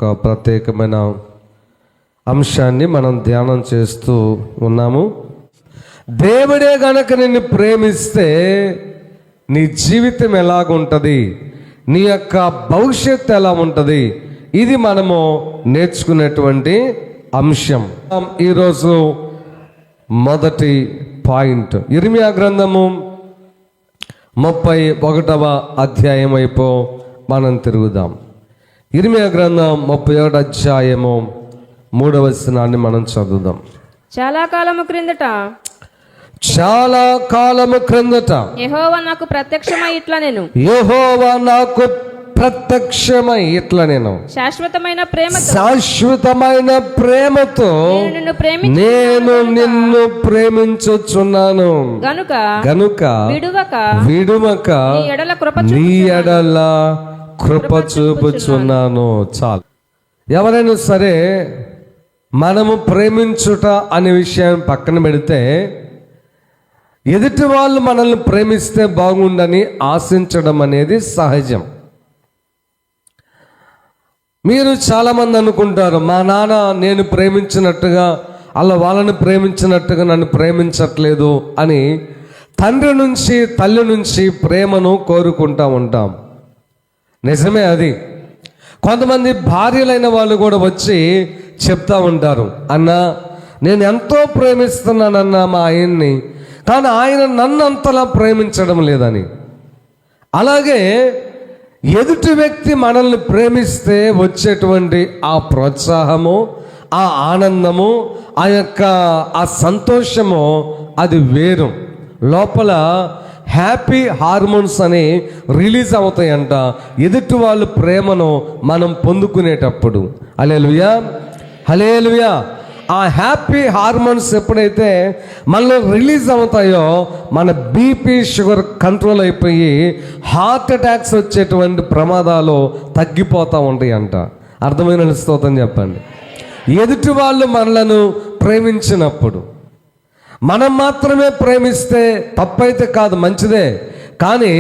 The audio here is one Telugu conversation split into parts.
ఒక ప్రత్యేకమైన అంశాన్ని మనం ధ్యానం చేస్తూ ఉన్నాము. దేవుడే గనక నిన్ను ప్రేమిస్తే నీ జీవితం ఎలాగుంటుంది, నీ యొక్క భవిష్యత్తు ఎలా ఉంటుంది, ఇది మనము నేర్చుకునేటువంటి అంశం. ఈరోజు మొదటి పాయింట్ ఇర్మియా గ్రంథము 31వ అధ్యాయం వైపు మనం తిరుగుదాం. ఇర్మియా గ్రంథం 31వ అధ్యాయము 3వ వచనాన్ని మనం చదువుదాం. చాలా కాలము క్రిందట యెహోవా నాకు ప్రత్యక్షమై ఇట్లా నేను శాశ్వతమైన ప్రేమతో నేను నిన్ను ప్రేమించుచున్నాను గనుక విడువక నీ ఎడల కృప చూపుచున్నాను. చాలు. ఎవరైనా సరే మనము ప్రేమించుట అనే విషయం పక్కన పెడితే, ఎదుటి వాళ్ళు మనల్ని ప్రేమిస్తే బాగుండని ఆశించడం అనేది సహజం. మీరు చాలామంది అనుకుంటారు, మా నాన్న నేను ప్రేమించినట్టుగా అలా వాళ్ళని ప్రేమించినట్టుగా నన్ను ప్రేమించట్లేదు అని తండ్రి నుంచి తల్లి నుంచి ప్రేమను కోరుకుంటూ ఉంటాం. నిజమే అది. కొంతమంది భార్యలైన వాళ్ళు కూడా వచ్చి చెప్తా ఉంటారు, అన్నా నేను ఎంతో ప్రేమిస్తున్నానన్నా మా ఆయన్ని, కానీ ఆయన నన్ను అంతలా ప్రేమించడం లేదని. అలాగే ఎదుటి వ్యక్తి మనల్ని ప్రేమిస్తే వచ్చేటువంటి ఆ ప్రోత్సాహము, ఆ ఆనందము, ఆ సంతోషము అది వేరు. లోపల హ్యాపీ హార్మోన్స్ అని రిలీజ్ అవుతాయంట ఎదుటి వాళ్ళ ప్రేమను మనం పొందుకునేటప్పుడు. హల్లెలూయా, హల్లెలూయా. ఆ హ్యాపీ హార్మోన్స్ ఎప్పుడైతే మనలో రిలీజ్ అవుతాయో మన బీపీ షుగర్ కంట్రోల్ అయిపోయి హార్ట్ అటాక్స్ వచ్చేటువంటి ప్రమాదాలు తగ్గిపోతూ ఉంటాయి అంట. అర్థమైన స్తోత్రం చెప్పండి. ఎదుటి వాళ్ళు మనలను ప్రేమించినప్పుడు మనం మాత్రమే ప్రేమిస్తే తప్పైతే కాదు, మంచిదే. కానీ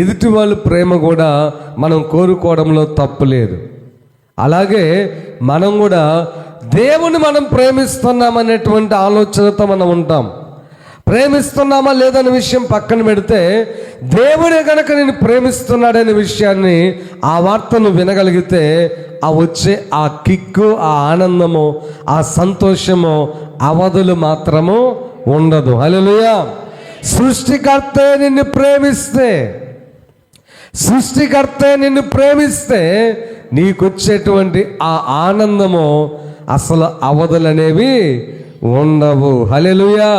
ఎదుటి వాళ్ళు ప్రేమ కూడా మనం కోరుకోవడంలో తప్పు లేదు. అలాగే మనం కూడా దేవుని మనం ప్రేమిస్తున్నామనేటువంటి ఆలోచనతో మనం ఉంటాం. ప్రేమిస్తున్నామా లేదనే విషయం పక్కన పెడితే, దేవుడే గనక నేను ప్రేమిస్తున్నాడనే విషయాన్ని, ఆ వార్తను వినగలిగితే ఆ వచ్చే ఆ కిక్కు, ఆ ఆనందము, ఆ సంతోషము అవధులు మాత్రము ఉండదు. హల్లెలూయా. సృష్టికర్తే నిన్ను ప్రేమిస్తే నీకొచ్చేటువంటి ఆ ఆనందము అసలు అవధులనేవి ఉండవు. హల్లెలూయా.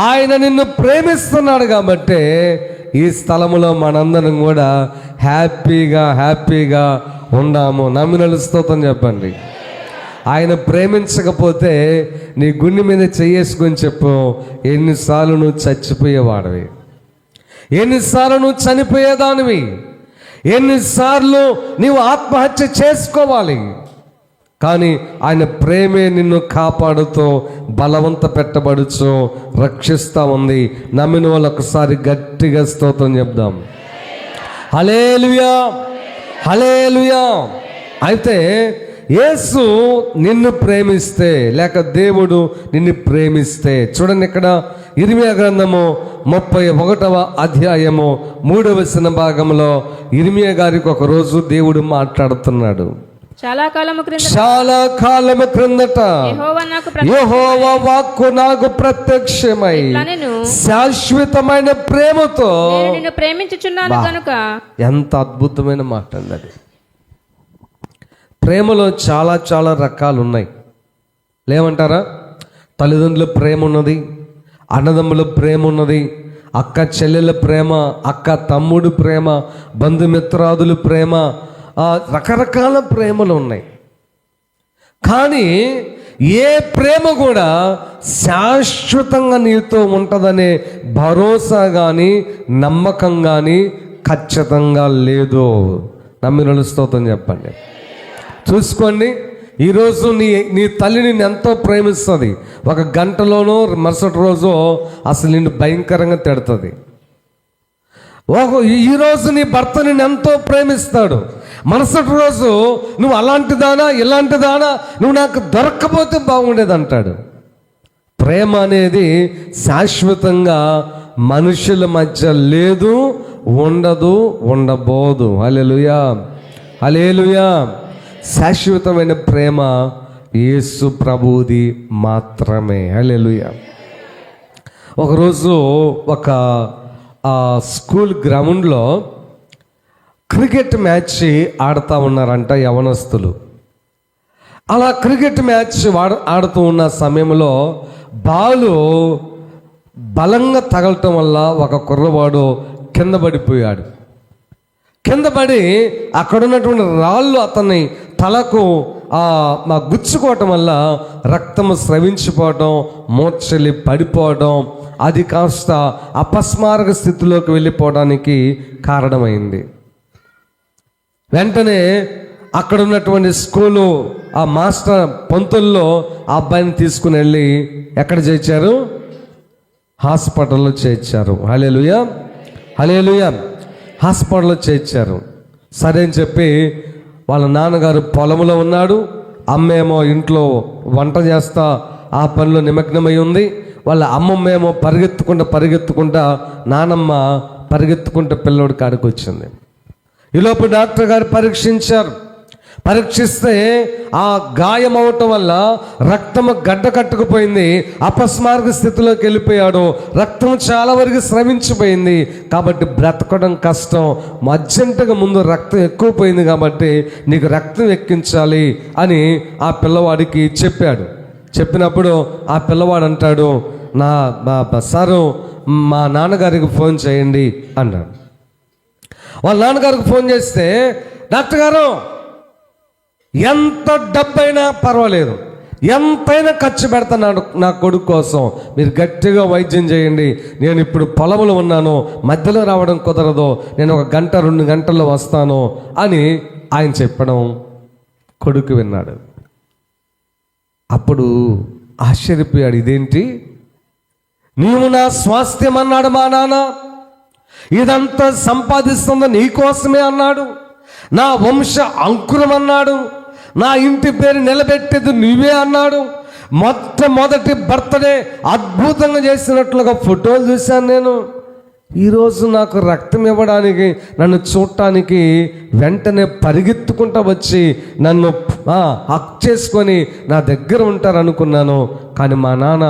ఆయన నిన్ను ప్రేమిస్తున్నాడు కాబట్టి ఈ స్థలములో మనందరం కూడా హ్యాపీగా ఉండాము. నమ్మిన స్తోత్రం చెప్పండి. ఆయన ప్రేమించకపోతే నీ గుండె మీద చేసుకొని చెప్పు, ఎన్నిసార్లు నువ్వు చచ్చిపోయేవాడివి, ఎన్నిసార్లు నువ్వు చనిపోయేదానివి, ఎన్నిసార్లు నీవు ఆత్మహత్య చేసుకోవాలి. కానీ ఆయన ప్రేమే నిన్ను కాపాడుతూ బలవంత పెట్టబడుచు రక్షిస్తూ ఉంది. నమ్మిన వాళ్ళు ఒకసారి గట్టిగా స్తోత్రం చెప్దాం. హల్లెలూయా, హల్లెలూయా. అయితే యేసు నిన్ను ప్రేమిస్తే, లేక దేవుడు నిన్ను ప్రేమిస్తే, చూడండి ఇక్కడ ఇర్మియా గ్రంథము 31వ అధ్యాయము 3వ వచన భాగంలో ఇర్మియా గారికి ఒక రోజు దేవుడు మాట్లాడుతున్నాడు. చాలా కాలము క్రిందట యెహోవా వాక్కు నాకు ప్రత్యక్షమై శాశ్వతమైన ప్రేమతో నిన్ను ప్రేమించుచున్నాను గనుక. ఎంత అద్భుతమైన మాట అండి అది. ప్రేమలో చాలా రకాలు ఉన్నాయి, లేవంటారా? తల్లిదండ్రుల ప్రేమ ఉన్నది, అన్నదమ్ముల ప్రేమ ఉన్నది, అక్క చెల్లెల ప్రేమ, అక్క తమ్ముడు ప్రేమ, బంధుమిత్రాదుల ప్రేమ, రకరకాల ప్రేమలు ఉన్నాయి. కానీ ఏ ప్రేమ కూడా శాశ్వతంగా నీతో ఉంటుందనే భరోసా కానీ నమ్మకం కానీ ఖచ్చితంగా లేదు. నమ్మిన స్తోత్రం చెప్పండి. చూసుకోండి, ఈరోజు నీ తల్లి నిన్ను ఎంతో ప్రేమిస్తుంది, ఒక గంటలోనో మరుసటి రోజు అసలు నిన్ను భయంకరంగా తిడుతుంది. ఈరోజు నీ భర్త నిన్ను ఎంతో ప్రేమిస్తాడు, మరుసటి రోజు నువ్వు అలాంటి దానా ఇలాంటి దానా నువ్వు నాకు దొరక్కపోతే బాగుండేది అంటాడు. ప్రేమ అనేది శాశ్వతంగా మనుషుల మధ్య లేదు, ఉండదు, ఉండబోదు. హల్లెలూయా, హల్లెలూయా. శాశ్వతమైన ప్రేమ యేసు ప్రభువుది మాత్రమే. హల్లెలూయా. ఒకరోజు ఒక స్కూల్ గ్రౌండ్లో క్రికెట్ మ్యాచ్ ఆడుతూ ఉన్నారంట యవనస్తులు. అలా క్రికెట్ మ్యాచ్ ఆడుతూ ఉన్న సమయంలో బాలు బలంగా తగలటం వల్ల ఒక కుర్రవాడు కింద పడిపోయాడు. కింద పడి అక్కడ ఉన్నటువంటి రాళ్ళు అతన్ని తలకు గుచ్చుకోవటం వల్ల రక్తము స్రవించిపోవటం, మూర్ఛలి పడిపోవడం, అది కాస్త అపస్మారక స్థితిలోకి వెళ్ళిపోవడానికి కారణమైంది. వెంటనే అక్కడ ఉన్నటువంటి స్కూలు ఆ మాస్టర్ పంతుల్లో ఆ అబ్బాయిని తీసుకుని వెళ్ళి ఎక్కడ చేర్చారు? హాస్పిటల్లో చేర్చారు. హల్లెలూయా, హల్లెలూయా. హాస్పిటల్లో చేర్చారు. సరే అని చెప్పి వాళ్ళ నాన్నగారు పొలంలో ఉన్నాడు, అమ్మేమో ఇంట్లో వంట చేస్తా ఆ పనిలో నిమగ్నమై ఉంది. వాళ్ళ అమ్మమ్మేమో పరిగెత్తుకుంటా నానమ్మ పరిగెత్తుకుంటూ పిల్లోడి కాడికి వచ్చింది. ఈలోపు డాక్టర్ గారు పరీక్షిస్తే ఆ గాయం అవటం వల్ల రక్తము గడ్డ కట్టుకుపోయింది. అపస్మారక స్థితిలోకి వెళ్ళిపోయాడు. రక్తం చాలా వరకు స్రవించిపోయింది. కాబట్టి బ్రతకడం కష్టం. అర్జెంటుగా ముందు రక్తం ఎక్కువ పోయింది కాబట్టి నీకు రక్తం ఎక్కించాలి అని ఆ పిల్లవాడికి చెప్పాడు. చెప్పినప్పుడు ఆ పిల్లవాడు అంటాడు, నా సారు మా నాన్నగారికి ఫోన్ చేయండి అన్నాడు. వాళ్ళ నాన్నగారికి ఫోన్ చేస్తే, డాక్టర్ గారు ఎంత డబ్బైనా పర్వాలేదు, ఎంతైనా ఖర్చు పెడతాను నా కొడుకు కోసం, మీరు గట్టిగా వైద్యం చేయండి. నేను ఇప్పుడు పొలంలో ఉన్నాను, మధ్యలో రావడం కుదరదు, నేను 1 గంట 2 గంటల్లో వస్తాను అని ఆయన చెప్పడం కొడుకు విన్నాడు. అప్పుడు ఆశ్చర్యపోయాడు, ఇదేంటి, నీవు నా స్వాస్థ్యం అన్నాడు మా నాన్న, ఇదంతా సంపాదిస్తుందో నీకోసమే అన్నాడు, నా వంశ అంకురం అన్నాడు, నా ఇంటి పేరు నిలబెట్టేది నువ్వే అన్నాడు. మొట్టమొదటి బర్త్డే అద్భుతంగా చేసినట్లుగా ఫోటోలు చూశాను నేను. ఈరోజు నాకు రక్తం ఇవ్వడానికి, నన్ను చూడటానికి వెంటనే పరిగెత్తుకుంటూ వచ్చి నన్ను హక్ చేసుకొని నా దగ్గర ఉంటారనుకున్నాను. కానీ మా నాన్న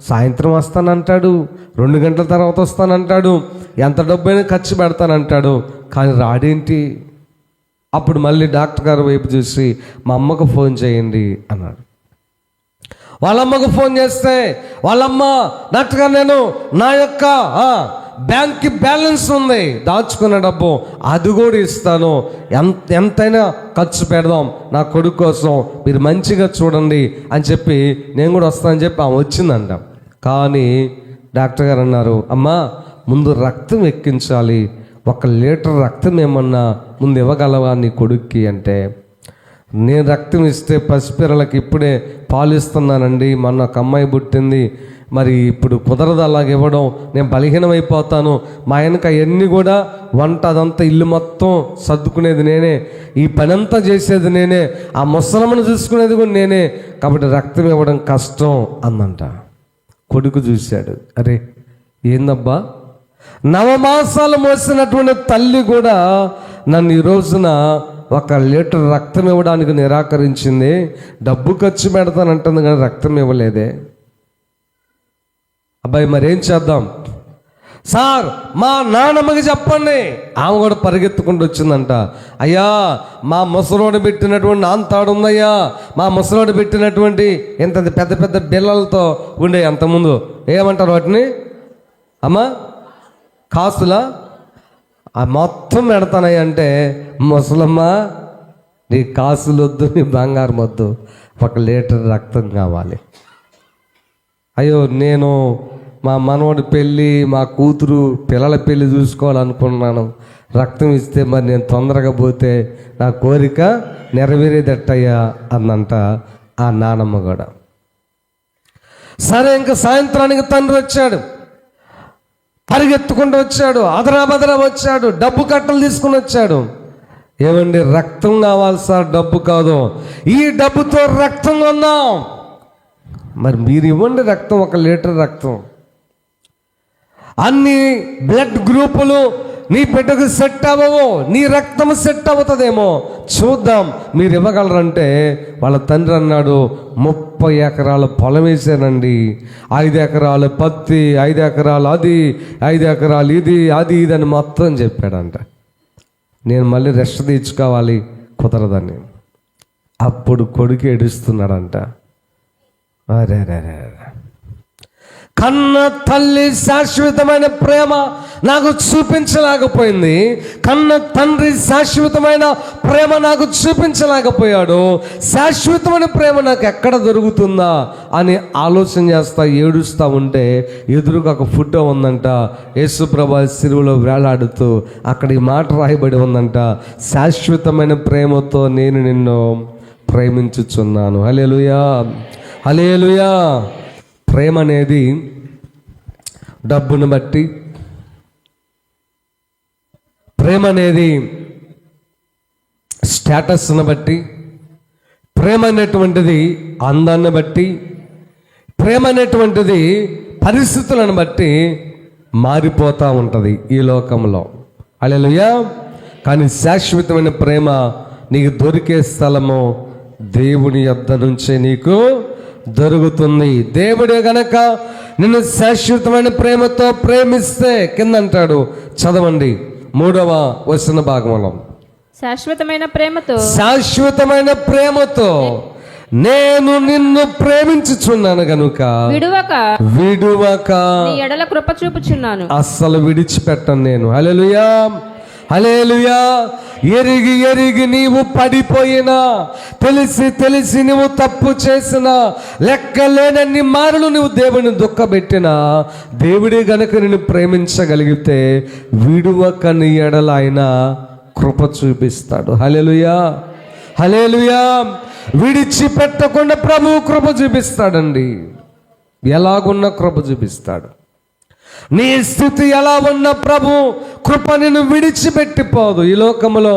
సాయంత్రం వస్తానంటాడు, 2 గంటల తర్వాత వస్తానంటాడు, ఎంత డబ్బైనా ఖర్చు పెడతానంటాడు, కానీ రాడేంటి? అప్పుడు మళ్ళీ డాక్టర్ గారు వైపు చూసి మా అమ్మకు ఫోన్ చేయండి అన్నాడు. వాళ్ళమ్మకు ఫోన్ చేస్తే వాళ్ళమ్మ, డాక్టర్ గారు నేను నా యొక్క బ్యాంక్కి బ్యాలెన్స్ ఉంది, దాచుకున్న డబ్బు అది కూడా ఇస్తాను, ఎంతైనా ఖర్చు పెడదాం నా కొడుకు కోసం, మీరు మంచిగా చూడండి అని చెప్పి నేను కూడా వస్తానని చెప్పి ఆమె వచ్చిందంట. కానీ డాక్టర్ గారు అన్నారు, అమ్మా ముందు రక్తం ఎక్కించాలి, 1 లీటర్ రక్తం ఏమన్నా ముందు ఇవ్వగలవా నీ కొడుక్కి అంటే, నేను రక్తం ఇస్తే పసిపిల్లలకి ఇప్పుడే పాలు ఇస్తున్నానండి, మొన్న ఒక అమ్మాయి పుట్టింది, మరి ఇప్పుడు కుదరదు అలాగ ఇవ్వడం, నేను బలహీనమైపోతాను, మా ఆయనకి అవన్నీ కూడా వంట అదంతా ఇల్లు మొత్తం సర్దుకునేది నేనే, ఈ పని అంతా చేసేది నేనే, ఆ ముసలమ్మను చూసుకునేది కూడా నేనే, కాబట్టి రక్తం ఇవ్వడం కష్టం అందంట. కొడుకు చూశాడు, అరే ఏందబ్బా, 9 మాసాలు మోసినటువంటి తల్లి కూడా నన్ను ఈ రోజున 1 లీటర్ రక్తం ఇవ్వడానికి నిరాకరించింది, డబ్బు ఖర్చు పెడతానంటుంది కానీ రక్తం ఇవ్వలేదే. అబ్బాయి మరేం చేద్దాం సార్, మా నాన్నమ్మకి చెప్పండి. ఆమె కూడా పరిగెత్తుకుంటూ వచ్చిందంట, అయ్యా మా ముసలోడు పెట్టినటువంటి నాంతాడు ఉందయ్యా, మా ముసలోడు పెట్టినటువంటి ఎంత పెద్ద పెద్ద బిళ్ళలతో ఉండే అంతకుముందు ఏమంటారు వాటిని అమ్మా, కాసులా, ఆ మొత్తం పెడతానయ్య అంటే, ముసలమ్మ నీ కాసులు వద్దు, నీ బంగారం వద్దు, 1 లీటర్ రక్తం కావాలి. అయ్యో నేను మా మనవడి పెళ్ళి, మా కూతురు పిల్లల పెళ్ళి చూసుకోవాలనుకున్నాను, రక్తం ఇస్తే మరి నేను తొందరగా పోతే నా కోరిక నెరవేరేదట్టయ్యా అందంట ఆ నానమ్మ కూడా. సరే ఇంకా సాయంత్రానికి తండ్రి వచ్చాడు, పరిగెత్తుకుంటూ వచ్చాడు, అదరాబదరా వచ్చాడు, డబ్బు కట్టలు తీసుకుని వచ్చాడు. ఏమండి, రక్తం కావాలి సార్, డబ్బు కాదు. ఈ డబ్బుతో రక్తం కొన్నాం. మరి మీరు ఇవ్వండి రక్తం, 1 లీటర్ రక్తం. అన్ని బ్లడ్ గ్రూపులు నీ బిడ్డకు సెట్ అవ్వవు, నీ రక్తం సెట్ అవుతుందేమో చూద్దాం, మీరు ఇవ్వగలరంటే వాళ్ళ తండ్రి అన్నాడు, 30 ఎకరాల పొలం వేసానండి, 5 ఎకరాలు పత్తి, 5 ఎకరాలు అది, 5 ఎకరాలు ఇది, అది ఇది అని మొత్తం చెప్పాడంట. నేను మళ్ళీ రెస్ట్ తీర్చుకోవాలి, కుదరదని. అప్పుడు కొడుకు ఏడుస్తున్నాడంట. అరే రే రే, కన్న తల్లి శాశ్వతమైన ప్రేమ నాకు చూపించలేకపోయింది, కన్న తండ్రి శాశ్వతమైన ప్రేమ నాకు చూపించలేకపోయాడు. శాశ్వతమైన ప్రేమ నాకు ఎక్కడ దొరుకుతుందా అని ఆలోచన చేస్తా ఏడుస్తూ ఉంటే ఎదురుగా ఒక ఫోటో ఉందంట. యేసుప్రభు సిలువలో వేలాడుతూ అక్కడ ఈ మాట రాయబడి ఉందంట, శాశ్వతమైన ప్రేమతో నేను నిన్ను ప్రేమించుచున్నాను. హల్లెలూయా, హల్లెలూయా. ప్రేమ అనేది డబ్బును బట్టి, ప్రేమ అనేది స్టేటస్ను బట్టి, ప్రేమ అనేటువంటిది అందాన్ని బట్టి, ప్రేమ అనేటువంటిది పరిస్థితులను బట్టి మారిపోతూ ఉంటుంది ఈ లోకంలో. హల్లెలూయా. కానీ శాశ్వతమైన ప్రేమ నీకు దొరికే స్థలము దేవుని యొద్ద నుంచే నీకు దొరుకుతుంది. దేవుడే గనక నిన్ను శాశ్వతమైన ప్రేమతో ప్రేమిస్తే, కింద అంటాడు, చదవండి 3వ వచన భాగంలో, శాశ్వతమైన ప్రేమతో, శాశ్వతమైన ప్రేమతో నేను నిన్ను ప్రేమించుచున్నాను గనుక విడువక నీ ఎడల కృప చూపుచున్నాను. అస్సలు విడిచిపెట్టను నేను. హల్లెలూయా, హల్లెలూయా. ఎరిగి ఎరిగి నీవు పడిపోయినా, తెలిసి తెలిసి నువ్వు తప్పు చేసినా, లెక్కలేనన్ని మారులు నువ్వు దేవుని దుఃఖపెట్టినా, దేవుడే గనక నిన్ను ప్రేమించగలిగితే విడువక నీ ఎడల ఆయన కృప చూపిస్తాడు. హల్లెలూయా, హల్లెలూయా. విడిచిపెట్టకుండా ప్రభువు కృప చూపిస్తాడండి. ఎలాగున్న కృప చూపిస్తాడు. నీ స్థితి ఎలా ఉన్న ప్రభు కృప నిన్ను విడిచిపెట్టిపోదు. ఈ లోకంలో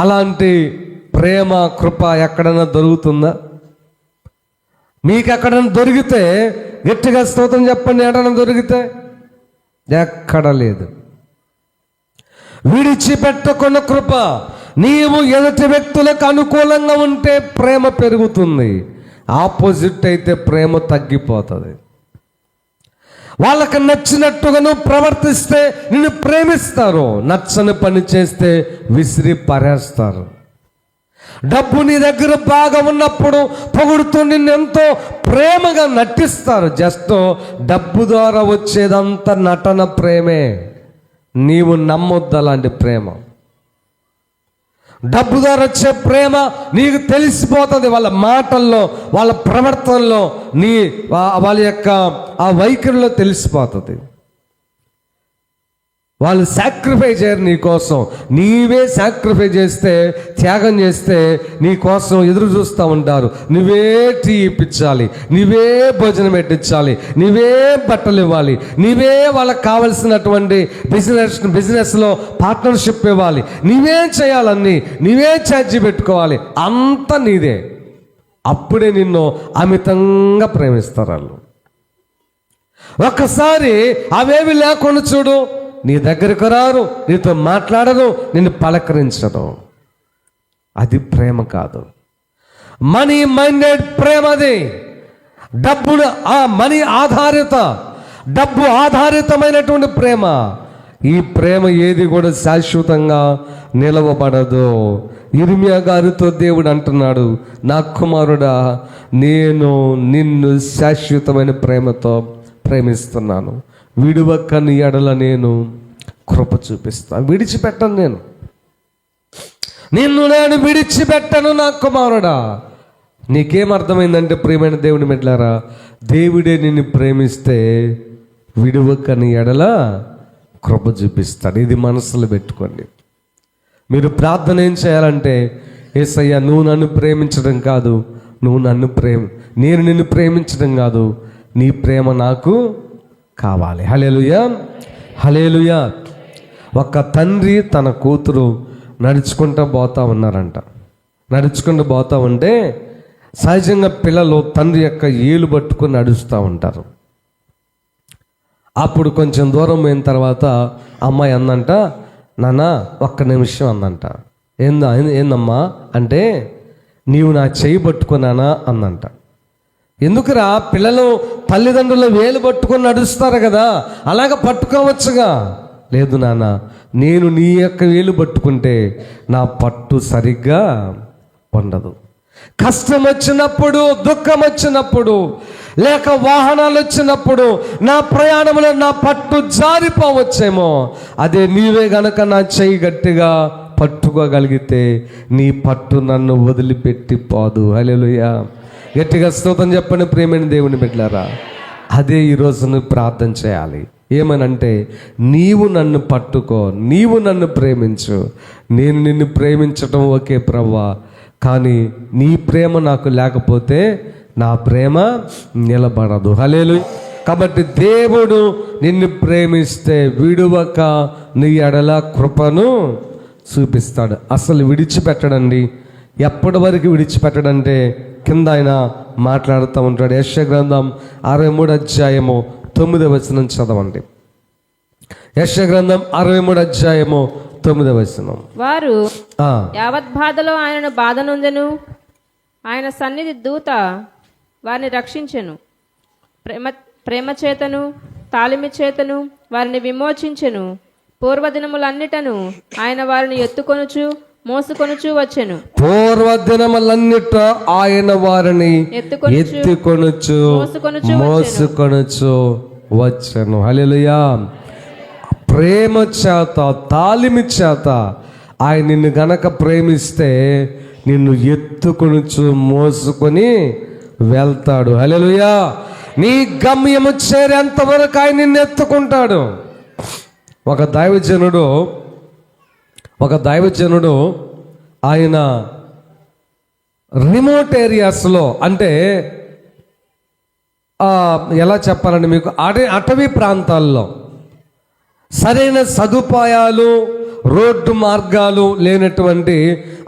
అలాంటి ప్రేమ కృప ఎక్కడైనా దొరుకుతుందా? మీకు ఎక్కడైనా దొరికితే గట్టిగా స్తోత్రం చెప్పండి. ఎక్కడైనా దొరికితే ఎక్కడ లేదు. విడిచిపెట్టకున్న కృప. నీవు ఎదుటి వ్యక్తులకు అనుకూలంగా ఉంటే ప్రేమ పెరుగుతుంది, ఆపోజిట్ అయితే ప్రేమ తగ్గిపోతుంది. వాళ్ళకి నచ్చినట్టుగా నువ్వు ప్రవర్తిస్తే నిన్ను ప్రేమిస్తారు, నచ్చని పని చేస్తే విసిరి పారేస్తారు. డబ్బు నీ దగ్గర బాగా ఉన్నప్పుడు పొగుడుతూ నిన్ను ఎంతో ప్రేమగా నటిస్తారు. జస్ట్ డబ్బు ద్వారా వచ్చేదంతా నటన ప్రేమే. నీవు నమ్మొద్దు అలాంటి ప్రేమ. డబ్బు ద్వారా వచ్చే ప్రేమ నీకు తెలిసిపోతుంది. వాళ్ళ మాటల్లో, వాళ్ళ ప్రవర్తనలో, వాళ్ళ యొక్క ఆ వైఖరిలో తెలిసిపోతుంది. వాళ్ళు సాక్రిఫై చేయరు నీ కోసం. నీవే సాక్రిఫై చేస్తే, త్యాగం చేస్తే నీ కోసం ఎదురు చూస్తూ ఉంటారు. నువ్వే టీ ఇప్పించాలి, నువ్వే భోజనం పెట్టించాలి, నువ్వే బట్టలు ఇవ్వాలి, నువ్వే వాళ్ళకి కావలసినటువంటి బిజినెస్లో పార్ట్నర్షిప్ ఇవ్వాలి, నువ్వే చేయాలన్నీ, నువ్వే ఛార్జీ పెట్టుకోవాలి, అంతా నీదే. అప్పుడే నిన్ను అమితంగా ప్రేమిస్తారు వాళ్ళు. ఒక్కసారి అవేవి లేకుండా చూడు, నీ దగ్గరకు రారు, నీతో మాట్లాడరు, నిన్ను పలకరించరు. అది ప్రేమ కాదు. మనీ మైండెడ్ ప్రేమ అది. డబ్బును మనీ ఆధారిత, డబ్బు ఆధారితమైనటువంటి ప్రేమ. ఈ ప్రేమ ఏది కూడా శాశ్వతంగా నిలవబడదు. ఇర్మియా గారితో దేవుడు అంటున్నాడు, నా కుమారుడా, నేను నిన్ను శాశ్వతమైన ప్రేమతో ప్రేమిస్తున్నాను, విడువక నీ ఎడల నేను కృప చూపిస్తాను. విడిచిపెట్టను నిన్ను నేను విడిచిపెట్టను నా కుమారుడా. నీకేమర్థమైందంటే ప్రియమైన దేవుని బిడ్డలారా, దేవుడే నిన్ను ప్రేమిస్తే విడువక నీ ఎడల కృప చూపిస్తాడు. ఇది మనసులో పెట్టుకోండి. మీరు ప్రార్థన ఏం చేయాలంటే, యేసయ్యా నువ్వు నన్ను ప్రేమించడం కాదు, నేను నిన్ను ప్రేమించడం కాదు, నీ ప్రేమ నాకు కావాలి. హల్లెలూయా, హల్లెలూయా. ఒక తండ్రి తన కూతురు నడుచుకుంటూ పోతా ఉన్నారంట. నడుచుకుంటూ పోతా ఉంటే సహజంగా పిల్లలు తండ్రి యొక్క ఏలు పట్టుకొని నడుస్తూ ఉంటారు. అప్పుడు కొంచెం దూరం పోయిన తర్వాత అమ్మాయి అందంట, నాన్న ఒక్క నిమిషం అందంట. ఏందమ్మా అంటే, నీవు నా చేయి పట్టుకున్నానా అందంట. ఎందుకురా, పిల్లలు తల్లిదండ్రుల వేలు పట్టుకొని నడుస్తారు కదా, అలాగ పట్టుకోవచ్చుగా. లేదు నాన్న, నేను నీ యొక్క వేలు పట్టుకుంటే నా పట్టు సరిగ్గా ఉండదు. కష్టం వచ్చినప్పుడు, దుఃఖం వచ్చినప్పుడు, లేక వాహనాలు వచ్చినప్పుడు నా ప్రయాణంలో నా పట్టు జారిపోవచ్చేమో. అదే నీవే గనక నా చెయ్యి గట్టిగా పట్టుకోగలిగితే నీ పట్టు నన్ను వదిలిపెట్టి పోదు. హల్లెలూయా. గట్టిగా స్తోత్రం చెప్పండి ప్రియమైన దేవుని బిడ్డలారా. అదే ఈరోజు నువ్వు ప్రార్థన చేయాలి. ఏమనంటే, నీవు నన్ను పట్టుకో, నీవు నన్ను ప్రేమించు, నేను నిన్ను ప్రేమించటం ఓకే ప్రభువా, కానీ నీ ప్రేమ నాకు లేకపోతే నా ప్రేమ నిలబడదు. హల్లెలూయా. కాబట్టి దేవుడు నిన్ను ప్రేమిస్తే విడువక నీ ఎడల కృపను చూపిస్తాడు. అసలు విడిచిపెట్టడండి. ఎప్పటి వరకు విడిచిపెట్టడంటే కింద ఆయన మాట్లాడుతూ ఉంటాడు. యెషయా గ్రంథం 63:9 చదవండి. యెషయా గ్రంథం 63:9. వారు యావత్ బాధలో ఆయనను బాధనొందెను, ఆయన సన్నిధి దూత వారిని రక్షించెను. ప్రేమ చేతను తాళిమి చేతను వారిని విమోచించెను. పూర్వదినములన్నిటను ఆయన వారిని ఎత్తుకొనుచు మోసుకొనుచు వచ్చెను. పూర్వదినములన్నిట ఆయన వారిని ఎత్తుకొనుచు మోసుకొనుచు వచ్చెను. హల్లెలూయా. ప్రేమ చేత, తాళిమి చేత ఆయన నిన్ను గనక ప్రేమిస్తే నిన్ను ఎత్తుకొనుచు మోసుకొని వెళ్తాడు. హల్లెలూయా. నీ గమ్యము చేరేంత వరకు ఆయన నిన్ను ఎత్తుకుంటాడు. ఒక దైవజనుడు ఆయన రిమోట్ ఏరియాస్లో, అంటే ఎలా చెప్పాలండి మీకు, అటవీ ప్రాంతాల్లో సరైన సదుపాయాలు, రోడ్డు మార్గాలు లేనటువంటి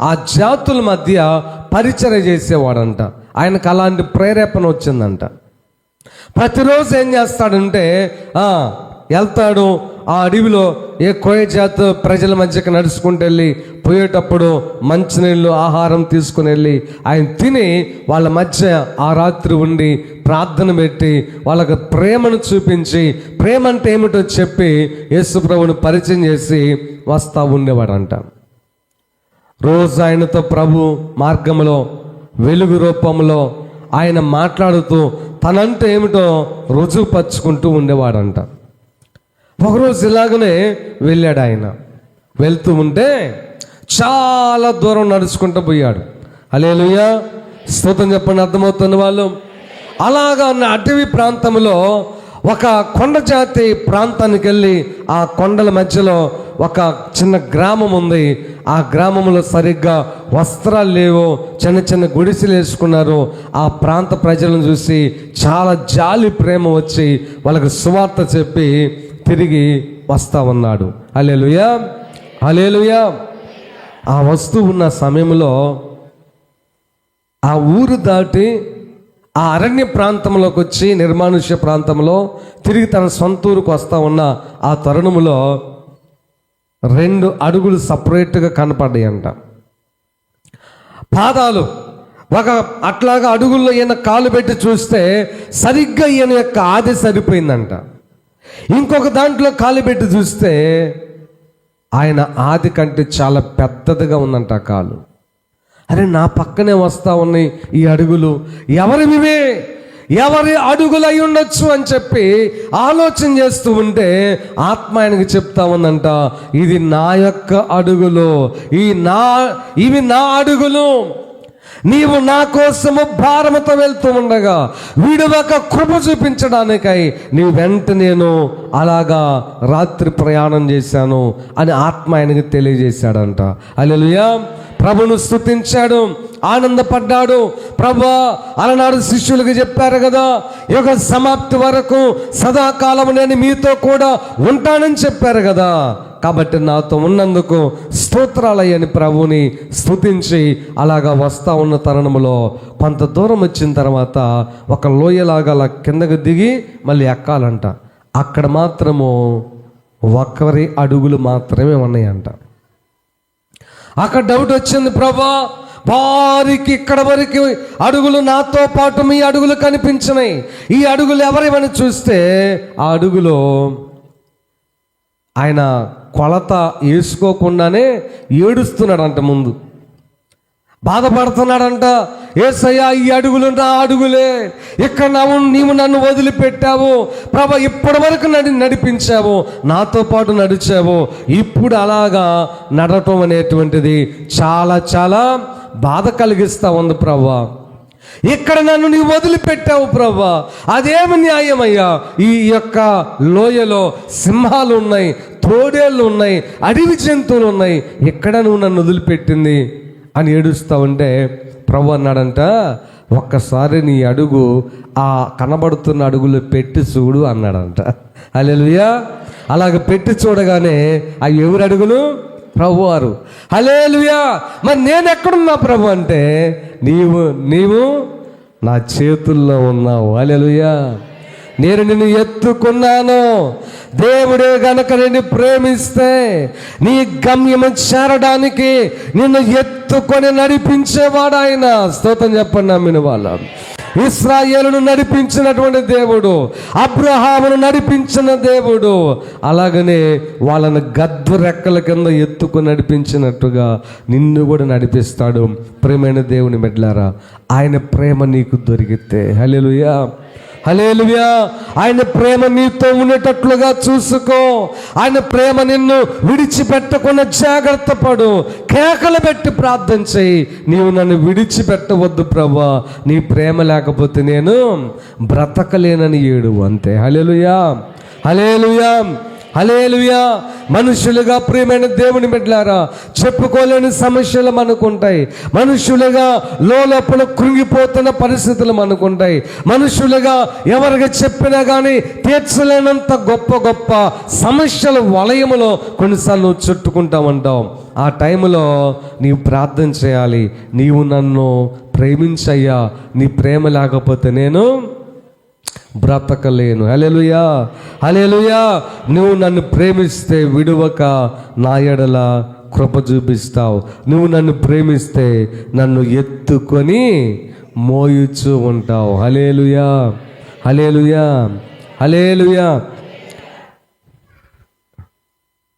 ఆ జాతుల మధ్య పరిచర్య చేసేవాడంట. ఆయనకు అలాంటి ప్రేరేపణ వచ్చిందంట. ప్రతిరోజు ఏం చేస్తాడంటే వెళ్తాడు ఆ అడవిలో, ఏ కోయ జాతి ప్రజల మధ్యకి నడుచుకుంటూ వెళ్ళి పోయేటప్పుడు మంచినీళ్ళు, ఆహారం తీసుకుని వెళ్ళి ఆయన తిని వాళ్ళ మధ్య ఆ రాత్రి ఉండి ప్రార్థన పెట్టి వాళ్ళకి ప్రేమను చూపించి, ప్రేమ అంటే ఏమిటో చెప్పి యేసు ప్రభువుని పరిచయం చేసి వస్తూ ఉండేవాడంట. రోజు ఆయనతో ప్రభు మార్గంలో వెలుగు రూపంలో ఆయన మాట్లాడుతూ తనంటే ఏమిటో రుజువుపరుచుకుంటూ ఉండేవాడంట. ఒకరోజు ఇలాగనే వెళ్ళాడు. ఆయన వెళ్తూ ఉంటే చాలా దూరం నడుచుకుంటూ పోయాడు. హల్లెలూయా. స్తోత్రం చెప్పండి అర్థమవుతున్న వాళ్ళు. అలాగా ఉన్న అటవీ ప్రాంతంలో ఒక కొండ జాతి ప్రాంతానికి వెళ్ళి ఆ కొండల మధ్యలో ఒక చిన్న గ్రామం ఉంది. ఆ గ్రామంలో సరిగ్గా వస్త్రాలు లేవు, చిన్న చిన్న గుడిసెలు వేసుకున్నారు. ఆ ప్రాంత ప్రజలను చూసి చాలా జాలి ప్రేమ వచ్చి వాళ్ళకి సువార్త చెప్పి తిరిగి వస్తా ఉన్నాడు. హల్లెలూయా, హల్లెలూయా. ఆ వస్తూ ఉన్న సమయంలో ఆ ఊరు దాటి ఆ అరణ్య ప్రాంతంలోకి వచ్చి నిర్మానుష్య ప్రాంతంలో తిరిగి తన సొంత ఊరుకు వస్తా ఉన్న ఆ తరుణములో 2 అడుగులు సపరేట్గా కనపడ్డాయంట. పాదాలు అట్లాగా అడుగుల్లో ఈయన కాలు పెట్టి చూస్తే సరిగ్గా ఈయన యొక్క ఆది సరిపోయిందంట. ఇంకొక దాంట్లో కాలు పెట్టి చూస్తే ఆయన ఆది కంటే చాలా పెద్దదిగా ఉందంట కాలు. అరే, నా పక్కనే వస్తా ఉన్నాయి ఈ అడుగులు, ఎవరి అడుగులు అయి ఉండొచ్చు అని చెప్పి ఆలోచన చేస్తూ ఉంటే ఆత్మ ఆయనకి చెప్తా ఉందంట, ఇది నా యొక్క అడుగులు, ఇవి నా అడుగులు. నీవు నా కోసము భారముతో వెళ్తూ ఉండగా విడువక కృప చూపించడానికై నీ వెంట నేను అలాగా రాత్రి ప్రయాణం చేశాను అని ఆత్మ ఆయనకి తెలియజేశాడంట. హల్లెలూయా. ప్రభును స్తుతించాడు, ఆనందపడ్డాడు. ప్రభువా, అలనాడు శిష్యులకు చెప్పారు కదా, యుగ సమాప్తి వరకు సదాకాలం నేను మీతో కూడా ఉంటానని చెప్పారు కదా. కాబట్టి నాతో ఉన్నందుకు స్తోత్రాలయ్యని ప్రభుని స్తుతించి అలాగా వస్తూ ఉన్న తరుణంలో కొంత దూరం వచ్చిన తర్వాత ఒక లోయలాగా అలా కిందకు దిగి మళ్ళీ ఎక్కాలంట. అక్కడ మాత్రము ఒకరి అడుగులు మాత్రమే ఉన్నాయంట. అక్కడ డౌట్ వచ్చింది, ప్రభా వారికి ఇక్కడ వరకు అడుగులు, నాతో పాటు మీ అడుగులు కనిపించినాయి, ఈ అడుగులు ఎవరివని చూస్తే ఆ అడుగులో ఆయన కొలత వేసుకోకుండానే ఏడుస్తున్నాడంట, ముందు బాధపడుతున్నాడంట. యేసయ్యా, ఈ అడుగులు నా అడుగులే, ఇక్కడ నీవు నన్ను వదిలిపెట్టావు ప్రభా, ఇప్పటి వరకు నడిపించావు, నాతో పాటు నడిచావు, ఇప్పుడు అలాగా నడవటం అనేటువంటిది చాలా చాలా బాధ కలిగిస్తా ఉంది ప్రభా. ఇక్కడ నన్ను నీవు వదిలిపెట్టావు ప్రభా, అదేమి న్యాయమయ్యా? ఈ యొక్క లోయలో సింహాలు ఉన్నాయి, తోడేళ్ళు ఉన్నాయి, అడవి జంతువులు ఉన్నాయి, ఇక్కడ నువ్వు నన్ను వదిలిపెట్టింది అని ఏడుస్తా ఉంటే ప్రభు అన్నాడంట, ఒక్కసారి నీ అడుగు ఆ కనబడుతున్న అడుగులు పెట్టి చూడు అన్నాడంట. హల్లెలూయా. అలాగ పెట్టి చూడగానే ఆ ఎవరు అడుగులు? ప్రభువారు. హల్లెలూయా. మరి నేను ఎక్కడున్నా ప్రభు అంటే, నీవు నా చేతుల్లో ఉన్నావు. హల్లెలూయా. నేను నిన్ను ఎత్తుకున్నాను. దేవుడే గనక నిన్ను ప్రేమిస్తే నీ గమ్యము చేరడానికి నిన్ను ఎత్తుకొని నడిపించేవాడు ఆయన. స్తోత్రం చెప్పండి నమ్మిన వాళ్ళ. ఇశ్రాయేలును నడిపించినటువంటి దేవుడు, అబ్రహామును నడిపించిన దేవుడు, అలాగనే వాళ్ళని గద్దు రెక్కల కింద ఎత్తుకొని నడిపించినట్టుగా నిన్ను కూడా నడిపిస్తాడు. ప్రేమైన దేవుని బిడ్డలారా, ఆయన ప్రేమ నీకు దొరికితే, హల్లెలూయా హల్లెలూయా, ఆయన ప్రేమ నీతో ఉండేటట్లుగా చూసుకో. ఆయన ప్రేమ నిన్ను విడిచిపెట్టకుండా జాగ్రత్త పడు. కేకలు పెట్టి ప్రార్థన చేయి, నీవు నన్ను విడిచిపెట్టవద్దు ప్రభా, నీ ప్రేమ లేకపోతే నేను బ్రతకలేనని ఏడు. అంతే. హల్లెలూయా హల్లెలూయా హల్లెలూయా. మనుషులుగా ప్రియమైన దేవుని బిడ్డలారా, చెప్పుకోలేని సమస్యలు మనకుంటాయి. మనుషులుగా లోపల కృంగిపోతున్న పరిస్థితులు మనకుంటాయి. మనుషులుగా ఎవరికి చెప్పినా కానీ తీర్చలేనంత గొప్ప గొప్ప సమస్యల వలయములో కొన్నిసార్లు చుట్టుకుంటా ఉంటాం. ఆ టైంలో నీవు ప్రార్థన చేయాలి, నీవు నన్ను ప్రేమించయ్యా, నీ ప్రేమ లేకపోతే నేను బ్రతకలేను. హల్లెలూయా హల్లెలూయా. నువ్వు నన్ను ప్రేమిస్తే విడువక నా ఎడల కృప చూపిస్తావు. నువ్వు నన్ను ప్రేమిస్తే నన్ను ఎత్తుకొని మోయుచూ ఉంటావు. హల్లెలూయా హల్లెలూయా హల్లెలూయా.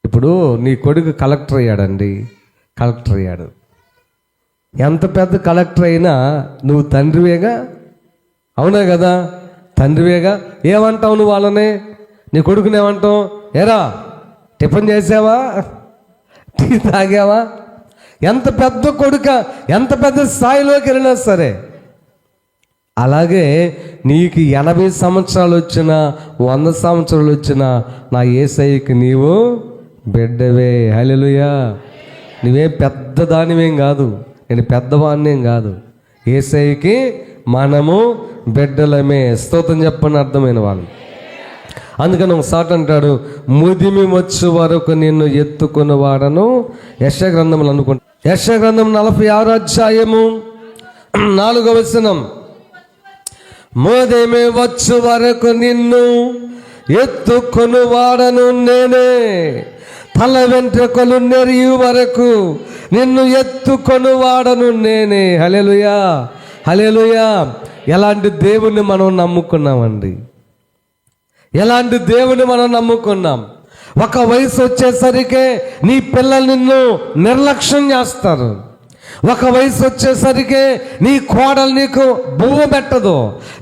ఇప్పుడు నీ కొడుకు కలెక్టర్ అయ్యాడండి, కలెక్టర్ అయ్యాడు. ఎంత పెద్ద కలెక్టర్ అయినా నువ్వు తండ్రివేగా, అవునా కదా? తండ్రివేగా. ఏమంటావు నువ్వు వాళ్ళని? నీ కొడుకుని ఏమంటావు? ఏరా టిఫిన్ చేసావా, టీ తాగావా? ఎంత పెద్ద కొడుక, ఎంత పెద్ద స్థాయిలోకి వెళ్ళినా సరే. అలాగే నీకు 80 సంవత్సరాలు వచ్చినా 100 సంవత్సరాలు వచ్చినా నా యేసయ్యకి నీవు బిడ్డవే. హల్లెలూయా. నువ్వేం పెద్ద దానివేం కాదు, నేను పెద్దవాడినేం కాదు. యేసయ్యకి మనము బిడ్డలమే. స్తోత్రం చెప్పని అర్థమైన వాళ్ళు. అందుకని ఒక సాట అంటాడు, ముదిమి వచ్చు వరకు నిన్ను ఎత్తుకుని వాడను. యెషయా గ్రంథంలో అనుకుంటా, యెషయా గ్రంథం 46వ అధ్యాయము 4వ వచనం, ముదిమి వచ్చు వరకు నిన్ను ఎత్తుకుని వాడను నేనే, తల వెంట్రుకలు నెరియు వరకు నిన్ను ఎత్తుకొని వాడను నేనే. హల్లెలూయా హల్లెలూయా. ఎలాంటి దేవుణ్ణి మనం నమ్ముకున్నామండి, ఎలాంటి దేవుని మనం నమ్ముకున్నాం. ఒక వయసు వచ్చేసరికి నీ పిల్లలు నిన్ను నిర్లక్ష్యం చేస్తారు. ఒక వయసు వచ్చేసరికి నీ కోడలు నీకు బువ్వ పెట్టదు,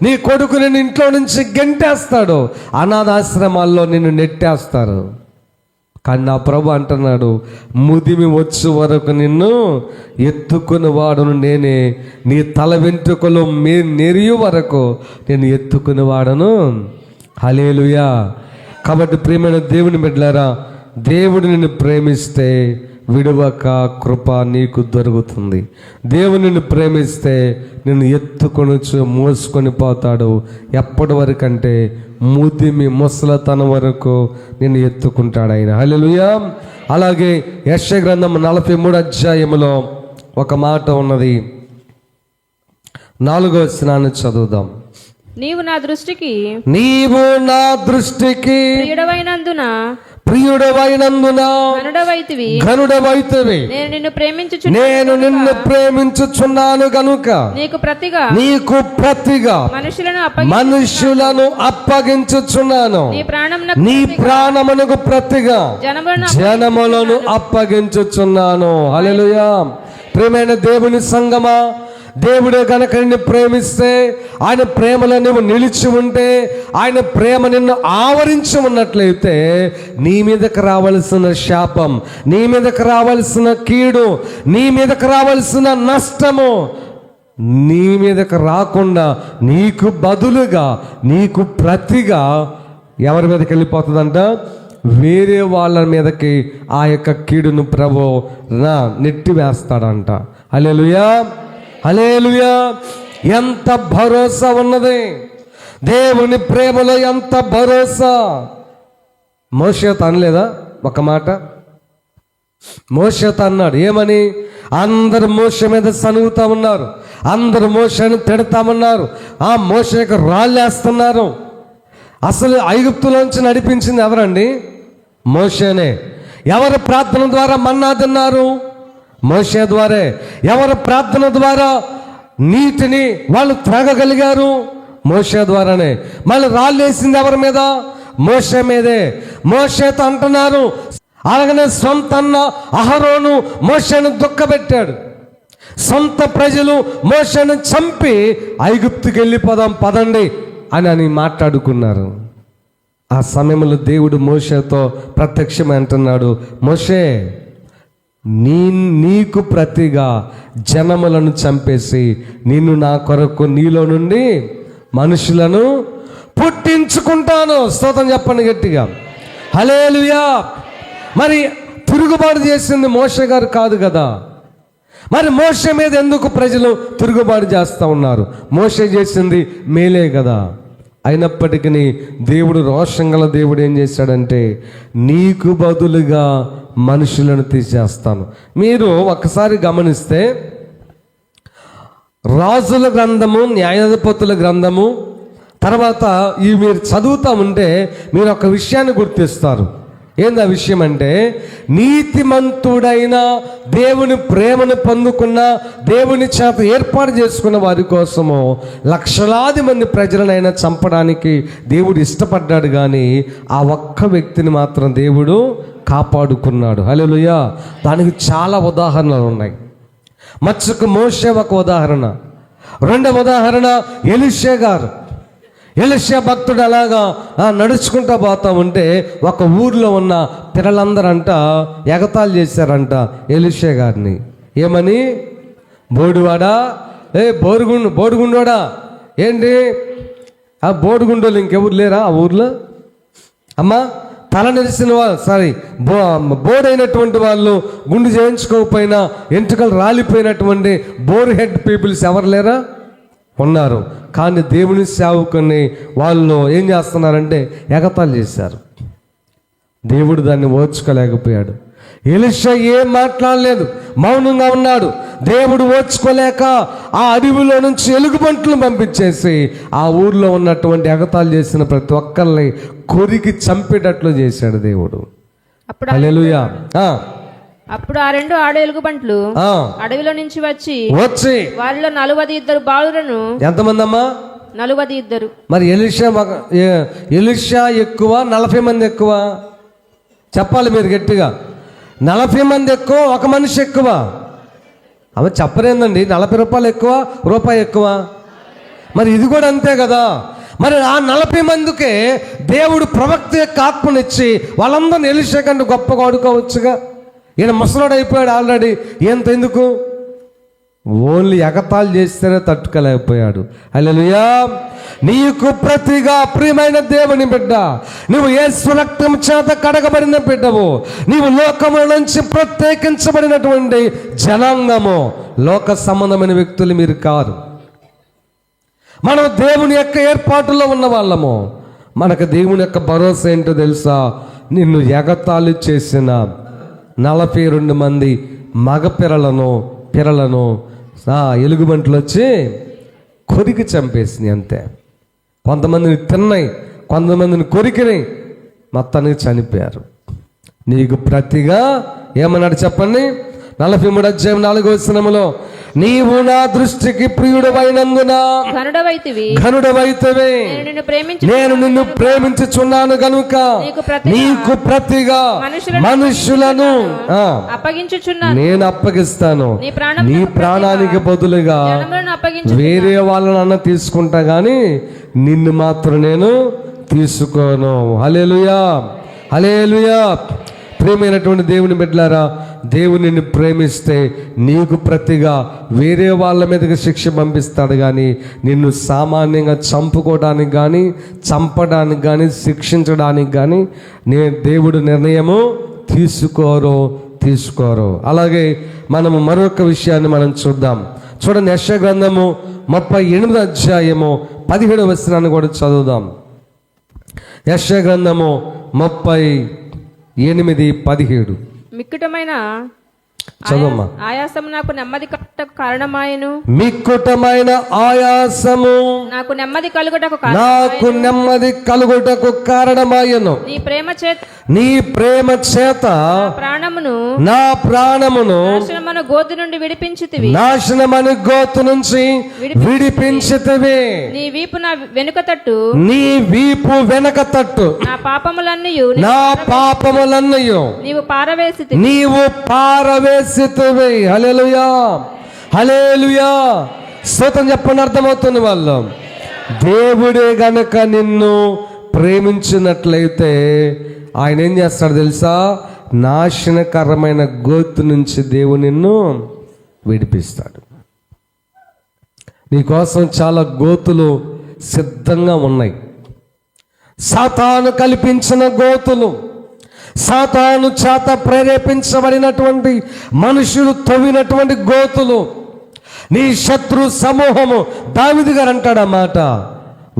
నీ కొడుకు నిన్ను ఇంట్లో నుంచి గెంటేస్తాడు, అనాథాశ్రమాల్లో నిన్ను నెట్టేస్తారు. కానీ నా ప్రభు అంటున్నాడు, ముదిమి వచ్చు వరకు నిన్ను ఎత్తుకుని వాడును నేనే, నీ తల వెంట్రుకలు నెరియు వరకు నేను ఎత్తుకుని వాడను. హల్లెలూయా. కాబట్టి ప్రియమైన దేవుని బిడ్డలారా, దేవుడు నిన్ను ప్రేమిస్తే విడువక కృప నీకు దొరుకుతుంది. దేవునిని ప్రేమిస్తే నిన్ను ఎత్తుకొని మోసుకొని పోతాడు. ఎప్పటి వరకు అంటే ముదిమి ముసలతనం వరకు నిన్ను ఎత్తుకుంటాడు ఆయన. హల్లెలూయా. అలాగే యెషయా గ్రంథం 43 అధ్యాయములో ఒక మాట ఉన్నది. 4వ వచనాన్ని చదువుదాం. నీవు నా దృష్టికి ప్రియుడవైనందున ఘనుడవైతివి, నేను నిన్ను ప్రేమించుచున్నాను గనుక నీకు ప్రతిగా మనుషులను అప్పగించుచున్నాను, నీ ప్రాణమునకు ప్రతిగా జనములను అప్పగించుచున్నాను. హల్లెలూయా. ప్రియమైన దేవుని సంగమా, దేవుడే కనుక నిన్ను ప్రేమిస్తే, ఆయన ప్రేమలో నువ్వు నిలిచి ఉంటే, ఆయన ప్రేమ నిన్ను ఆవరించి ఉన్నట్లయితే నీ మీదకి రావాల్సిన శాపం, నీ మీదకి రావాల్సిన కీడు, నీ మీదకి రావాల్సిన నష్టము నీ మీదకి రాకుండా నీకు బదులుగా, నీకు ప్రతిగా ఎవరి మీదకి వెళ్ళిపోతుందంట? వేరే వాళ్ళ మీదకి ఆ యొక్క కీడును ప్రభు నెట్టి వేస్తాడంట. హల్లెలూయా. హల్లెలూయా. ఎంత భరోసా ఉన్నది దేవుని ప్రేమలో, ఎంత భరోసా. మోషేతో అనలేదా ఒక మాట? మోషేతో అన్నాడు ఏమని? అందరు మోషే మీద సనుగుతా ఉన్నారు, అందరు మోషేను తిడతామన్నారు, ఆ మోషేకు రాళ్ళేస్తున్నారు. అసలు ఐగుప్తులోంచి నడిపించింది ఎవరండి? మోషేనే. ఎవరి ప్రార్థన ద్వారా మన్నా తిన్నారు? మోషే ద్వారే. ఎవరి ప్రార్థన ద్వారా నీటిని వాళ్ళు త్రాగగలిగారు? మోషే ద్వారానే. మళ్ళీ రాళ్ళు వేసింది ఎవరి మీద? మోషే మీదే. మోషేతో అంటున్నారు. అలాగనే సొంత అన్న అహరోను మోషేను దుఃఖపెట్టాడు. సొంత ప్రజలు మోషేను చంపి ఐగుప్తుకి వెళ్ళిపోదాం పదండి అని మాట్లాడుకున్నారు. ఆ సమయంలో దేవుడు మోషేతో ప్రత్యక్షమై అంటున్నాడు, మోషే, నీకు ప్రతిగా జనములను చంపేసి నిన్ను నా కొరకు నీలో నుండి మనుషులను పుట్టించుకుంటాను. స్తోత్రం చెప్పండి గట్టిగా. హల్లెలూయా. మరి తిరుగుబాటు చేసింది మోషే గారు కాదు కదా. మరి మోషే మీద ఎందుకు ప్రజలు తిరుగుబాటు చేస్తూ ఉన్నారు? మోషే చేసింది మేలే కదా. అయినప్పటికీ దేవుడు, రోషం గల దేవుడు ఏం చేశాడంటే, నీకు బదులుగా మనుషులను తీసేస్తాను. మీరు ఒక్కసారి గమనిస్తే రాజుల గ్రంథము, న్యాయాధిపతుల గ్రంథము తర్వాత ఇవి మీరు చదువుతూ ఉంటే మీరు ఒక విషయాన్ని గుర్తిస్తారు. ఏంది ఆ విషయం అంటే, నీతిమంతుడైన దేవుని ప్రేమను పొందుకున్న, దేవుని చేత ఏర్పాటు చేసుకున్న వారి కోసము లక్షలాది మంది ప్రజలనైనా చంపడానికి దేవుడు ఇష్టపడ్డాడు, కానీ ఆ ఒక్క వ్యక్తిని మాత్రం దేవుడు కాపాడుకున్నాడు. హల్లెలూయా. దానికి చాలా ఉదాహరణలు ఉన్నాయి. మత్స్యకు మోషే ఒక ఉదాహరణ. రెండవ ఉదాహరణ ఎలీషా గారు. ఎలీషా భక్తుడు అలాగా నడుచుకుంటూ పోతా ఉంటే ఒక ఊర్లో ఉన్న పిల్లలందరంట ఎగతాళి చేశారంట ఎలీషా గారిని. ఏమని? బోడివాడా, బోడిగుండోడా. ఏంటి ఆ బోడిగుండోళ్ళు ఇంకెవరు లేరా ఆ ఊర్లో? అమ్మా, తల నెరిసిన వాళ్ళు, బోర్డైనటువంటి వాళ్ళు, గుండు చేయించుకోకపోయినా ఎంట్రుకలు రాలిపోయినటువంటి బోర్ హెడ్ పీపుల్స్ ఎవరు లేరా? ఉన్నారు. కానీ దేవుని సేవకుని వాళ్ళు ఏం చేస్తున్నారంటే ఎగతాళి చేశారు. దేవుడు దాన్ని ఓర్చుకోలేకపోయాడు. ఎలీషా ఏం మాట్లాడలేదు, మౌనంగా ఉన్నాడు. దేవుడు ఓర్చుకోలేక ఆ అడవిలో నుంచి ఎలుగుబంట్లు పంపించేసి ఆ ఊర్లో ఉన్నటువంటి ఎగతాళి చేసిన ప్రతి ఒక్కరిని కొరికి చంపేటట్లు చేశాడు దేవుడు. హల్లెలూయా. అప్పుడు ఆ 2 ఆడ ఎలుగుబంట్లు అడవిలో నుంచి వచ్చి వారిలో 42 బాలులను. ఎంతమంది అమ్మా? 42. మరి ఎలీషా ఎక్కువ, 40 మంది ఎక్కువ? చెప్పాలి మీరు గట్టిగా. 40 మంది ఎక్కువ, ఒక మనిషి ఎక్కువ? అవి చెప్పరేందండి. 40 రూపాయలు ఎక్కువ, రూపాయి ఎక్కువ? మరి ఇది కూడా అంతే కదా. మరి ఆ 40 మందికే దేవుడు ప్రవక్త యొక్క ఆత్మనిచ్చి వాళ్ళందరినీ ఎలీషా కంటే గొప్పగా వాడుకోవచ్చుగా. ఈయన ముసలోడు అయిపోయాడు ఆల్రెడీ. ఎందుకు? ఓన్లీ ఎగతాళి చేస్తేనే తట్టుకోలేకపోయాడు. హల్లెలూయా. నీకు ప్రతిగా ప్రియమైన దేవుని బిడ్డ, నువ్వు యేసు రక్తం చేత కడగబడిన బిడ్డవు. నీవు లోకముల నుంచి ప్రత్యేకించబడినటువంటి జనాంగము. లోక సంబంధమైన వ్యక్తులు మీరు కాదు. మనం దేవుని యొక్క ఏర్పాటులో ఉన్న వాళ్ళము. మనకు దేవుని యొక్క భరోసా ఏంటో తెలుసా? నిన్ను ఎగతాళి చేసిన 42 మంది మగ పిరలను ఎలుగుబంట్లు వచ్చి కొరికి చంపేసినాయి అంతే. కొంతమందిని తిన్నాయి, కొంతమందిని కొరికినాయి, మొత్తానికి చనిపోయారు. నీకు ప్రతిగా ఏమన్నాడు చెప్పండి? 43 అధ్యాయం 4వ వచనములో, నీవు నా దృష్టికి ప్రియుడవైనందున ఘనుడవైతివి, నేను నిన్ను ప్రేమించుచున్నాను గనుక నీకు ప్రతిగా మనుషులను నేను అప్పగిస్తాను. నీ ప్రాణానికి బదులుగా వేరే వాళ్ళని తీసుకుంటా గాని నిన్ను మాత్రం నేను తీసుకోను. హల్లెలూయా, హల్లెలూయా. ప్రియమైనటువంటి దేవుని బిడ్డలారా, దేవుని నిన్ను ప్రేమిస్తే నీకు ప్రతిగా వేరే వాళ్ళ మీదకి శిక్ష పంపిస్తాడు కానీ నిన్ను సామాన్యంగా చంపుకోవడానికి కానీ చంపడానికి కానీ శిక్షించడానికి కానీ దేవుడు నిర్ణయము తీసుకోరు. అలాగే మనము మరొక విషయాన్ని మనం చూద్దాం. చూడండి, యెషయా గ్రంథము 38వ అధ్యాయము 17వ వచనాన్ని కూడా చదువుదాం. యెషయా గ్రంథము 38:17. మిక్కుటమైన చదువమ్మా. ఆయాసము నాకు నెమ్మది కలుగుటకు కారణమాయెను. మిక్కుటమైన ఆయాసము నాకు నెమ్మది కలుగుటకు కారణమాయెను. నీ ప్రేమ చేత నా ప్రాణమును నాశనమను గోతు నుంచి విడిపించితివి. నీ వీపు వెనుక తట్టు నా పాపములన్నయు నీవు పారవేసితివి. హల్లెలూయా, హల్లెలూయా. స్తోత్రం చెప్పండి. అర్థమవుతుంది వాళ్ళు. దేవుడే గనక నిన్ను ప్రేమించినట్లయితే ఆయన ఏం చేస్తాడు తెలుసా? నాశనకరమైన గోతు నుంచి దేవుడు నిన్ను విడిపిస్తాడు. నీకోసం చాలా గోతులు సిద్ధంగా ఉన్నాయి. సాతాను కల్పించిన గోతులు, సాతాను చేత ప్రేరేపించబడినటువంటి మనుషులు తవ్వినటువంటి గోతులు. నీ శత్రు సమూహము, దావీదు గారు అంటాడు ఆ మాట,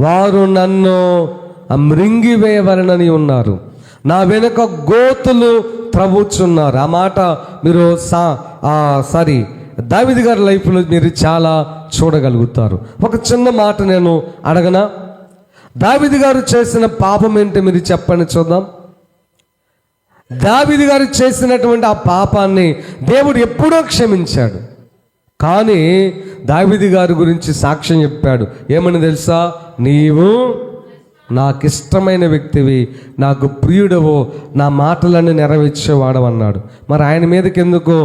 వారు నన్ను మృంగివేయవలనని ఉన్నారు, నా వెనుక గోతులు త్రవ్వుచున్నారు. ఆ మాట మీరు దావీదు గారి లైఫ్లో మీరు చాలా చూడగలుగుతారు. ఒక చిన్న మాట నేను అడగనా? దావీదు గారు చేసిన పాపం ఏంటి మీరు చెప్పండి చూద్దాం. దావీదు గారు చేసినటువంటి ఆ పాపాన్ని దేవుడు ఎప్పుడో క్షమించాడు. కానీ దావీదు గారి గురించి సాక్ష్యం చెప్పాడు. ఏమని తెలుసా? నీవు నాకిష్టమైన వ్యక్తివి, నాకు ప్రియుడవో, నా మాటలన్నీ నెరవేర్చేవాడవు అన్నాడు. మరి ఆయన మీదకి ఎందుకు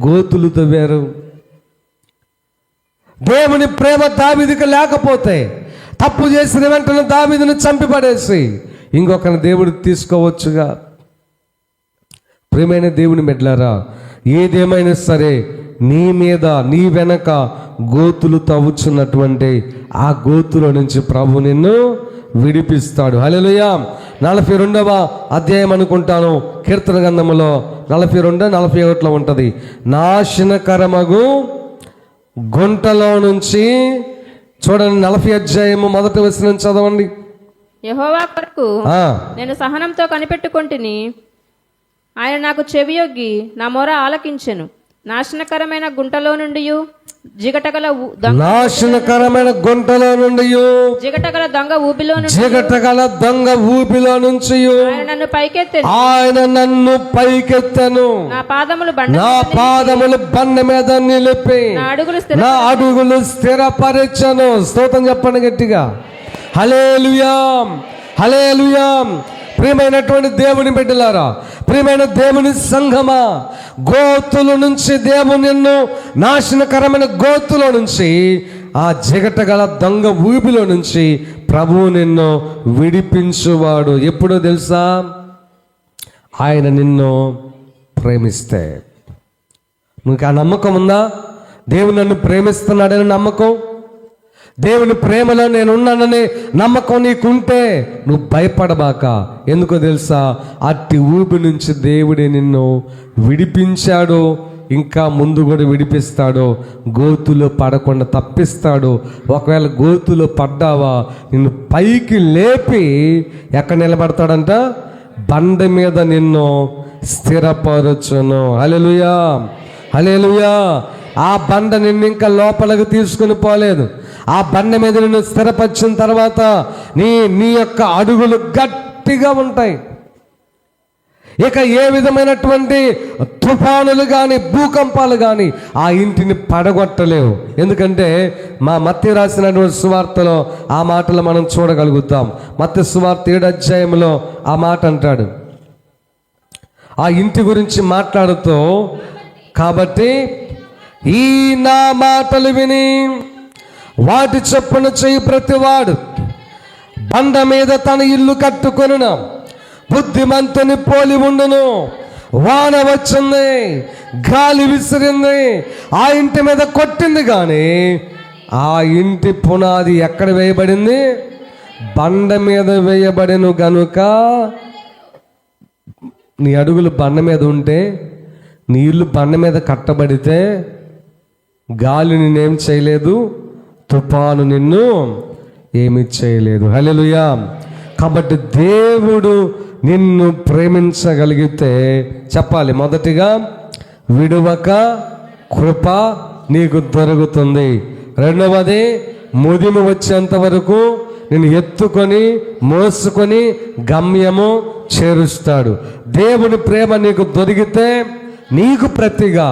గోతులు తవ్వారు? దేవుని ప్రేమ దావీదుకి లేకపోతే తప్పు చేసిన వెంటనే దావీదును చంపిపడేసి ఇంకొకరిని దేవుడు తీసుకోవచ్చుగా. ప్రియమైన దేవుని బిడ్డలారా, ఏదేమైనా సరే నీ మీద నీ వెనక గోతులు తవ్వుచున్నటువంటి ఆ గోతులో నుంచి ప్రభు నిన్ను విడిపిస్తాడు. హల్లెలూయా. 42వ అధ్యాయం అనుకుంటాను, కీర్తన గ్రంథములో 42-41 ఉంటుంది. నాశనకరమగు గుంటలో నుంచి చూడండి, 40 అధ్యాయము 1వ వచనం చదవండి. యెహోవా కొరకు నేను సహనంతో కనిపెట్టుకొంటిని, ఆయన నాకు చెవియొగ్గి నా మొర ఆలకించెను. నాశనకరమైన గుంటలో నుండి జిగటగల దొంగ ఊబిలో నుంచి ఆయన నన్ను పైకెత్తెను. నా పాదములు బండ మీద నిలిపి నా అడుగులు స్థిరపరచెను. స్తోత్రం చెప్పండి గట్టిగా. హల్లెలూయా, హల్లెలూయా. ప్రియమైనటువంటి దేవుని బిడ్డలారా, ప్రియమైన దేవుని సంఘమా, గోతుల నుంచి దేవుని నిన్ను నాశనకరమైన గోతులో నుంచి, ఆ జిగటగల దొంగ ఊబిలో నుంచి ప్రభువు నిన్ను విడిపించువాడు. ఎప్పుడో తెలుసా? ఆయన నిన్ను ప్రేమిస్తే. నీకు ఆ నమ్మకం ఉందా? దేవుడు నన్ను ప్రేమిస్తున్నాడని నమ్మకం, దేవుని ప్రేమలో నేను ఉన్నాననే నమ్మకం నీకుంటే నువ్వు భయపడబాక. ఎందుకో తెలుసా? అట్టి ఊబి నుంచి దేవుడే నిన్ను విడిపించాడు. ఇంకా ముందు కూడా విడిపిస్తాడు. గోతులో పడకుండా తప్పిస్తాడు. ఒకవేళ గోతులో పడ్డావా నిన్ను పైకి లేపి ఎక్కడ నిలబడతాడంట? బండ మీద నిన్ను స్థిరపరచును. హల్లెలూయా, హల్లెలూయా. ఆ బండ నిన్ను ఇంకా లోపలికి తీసుకుని పోలేదు. ఆ బండ మీద నిన్ను స్థిరపరిచిన తర్వాత నీ యొక్క అడుగులు గట్టిగా ఉంటాయి. ఇక ఏ విధమైనటువంటి తుఫానులు కానీ భూకంపాలు కానీ ఆ ఇంటిని పడగొట్టలేవు. ఎందుకంటే మత్తయి రాసినటువంటి సువార్తలో ఆ మాటలు మనం చూడగలుగుతాం. మత్తయి సువార్త 7వ అధ్యాయంలో ఆ మాట అంటాడు. ఆ ఇంటి గురించి మాట్లాడుతూ, కాబట్టి ఈ నా మాటలు విని వాటి చొప్పున చేయి ప్రతివాడు బండ మీద తన ఇల్లు కట్టుకొనును, బుద్ధిమంతుని పోలి ఉండును. వాన వచ్చింది, గాలి విసిరింది, ఆ ఇంటి మీద కొట్టింది, కానీ ఆ ఇంటి పునాది ఎక్కడ వేయబడింది? బండ మీద వేయబడిను గనుక నీ అడుగులు బండ మీద ఉంటే, నీ ఇల్లు బండ మీద కట్టబడితే గాలి నిన్నేం చేయలేదు, తుఫాను నిన్ను ఏమి చేయలేదు. హల్లెలూయా. కాబట్టి దేవుడు నిన్ను ప్రేమించగలిగితే చెప్పాలి, మొదటిగా విడువక కృప నీకు దొరుకుతుంది. రెండవది ముదిమి వచ్చేంత వరకు నిన్ను ఎత్తుకొని మోసుకొని గమ్యము చేరుస్తాడు. దేవుని ప్రేమ నీకు దొరికితే నీకు ప్రతిగా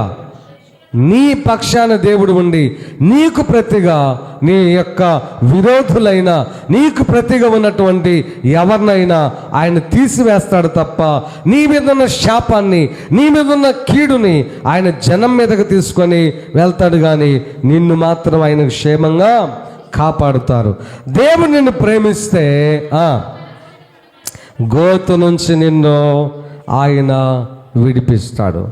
నీ పక్షాన దేవుడు ఉండి నీకు ప్రతిగా నీ యొక్క విరోధులైన నీకు ప్రతిగా ఉన్నటువంటి ఎవరినైనా ఆయన తీసివేస్తాడు తప్ప నీ మీద ఉన్న శాపాన్ని, నీ మీద ఉన్న కీడుని ఆయన జనం మీదకి తీసుకొని వెళ్తాడు, కానీ నిన్ను మాత్రం ఆయన క్షేమంగా కాపాడుతారు. దేవుడు నిన్ను ప్రేమిస్తే గోతు నుంచి నిన్ను ఆయన విడిపిస్తాడు.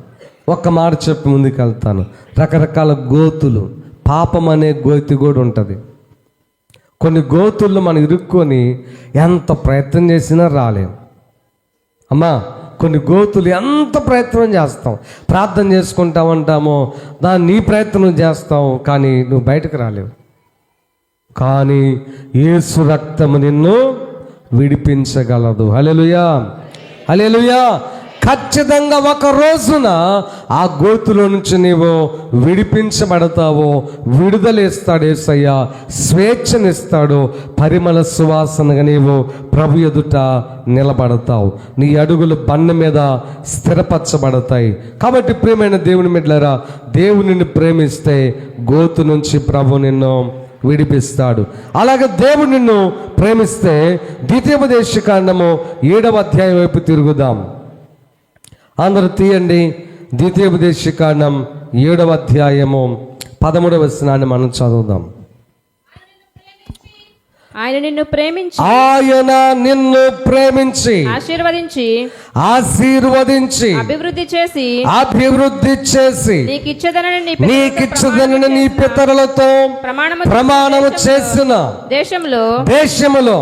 ఒక్క మాట చెప్పి ముందుకు వెళ్తాను. రకరకాల గోతులు, పాపం అనే గోతి కూడా ఉంటుంది. కొన్ని గోతుల్లో మనం ఇరుక్కొని ఎంత ప్రయత్నం చేసినా రాలేం. అమ్మా, కొన్ని గోతులు ఎంత ప్రయత్నం చేస్తాం, ప్రార్థన చేసుకుంటా ఉంటామో నీ ప్రయత్నం చేస్తావు, కానీ నువ్వు బయటకు రాలేవు. కానీ యేసు రక్తము నిన్ను విడిపించగలదు. హల్లెలూయా, హల్లెలూయా. ఖచ్చితంగా ఒక రోజున ఆ గోతులో నుంచి నీవు విడిపించబడతావు. విడుదలేస్తాడు యేసయ్య, స్వేచ్ఛనిస్తాడు, పరిమళ సువాసనగా నీవు ప్రభు ఎదుట నిలబడతావు. నీ అడుగులు బండ మీద స్థిరపరచబడతాయి. కాబట్టి ప్రియమైన దేవుని బిడ్డలారా, దేవునిని ప్రేమిస్తే గోతు నుంచి ప్రభు నిన్ను విడిపిస్తాడు. అలాగే దేవుడు నిన్ను ప్రేమిస్తే ద్వితీయోపదేశకాండము 7వ అధ్యాయం వైపు తిరుగుదాం. అందరూ తీయండి. ద్వితీయోపదేశకాండం 7వ అధ్యాయము 13వ వచనాన్ని మనం చదువుదాం. ఆయన నిన్ను ప్రేమించి ఆశీర్వదించి అభివృద్ధి చేసి నీకిచ్చదనని నీ పితరులతో ప్రమాణము చేసిన దేశములో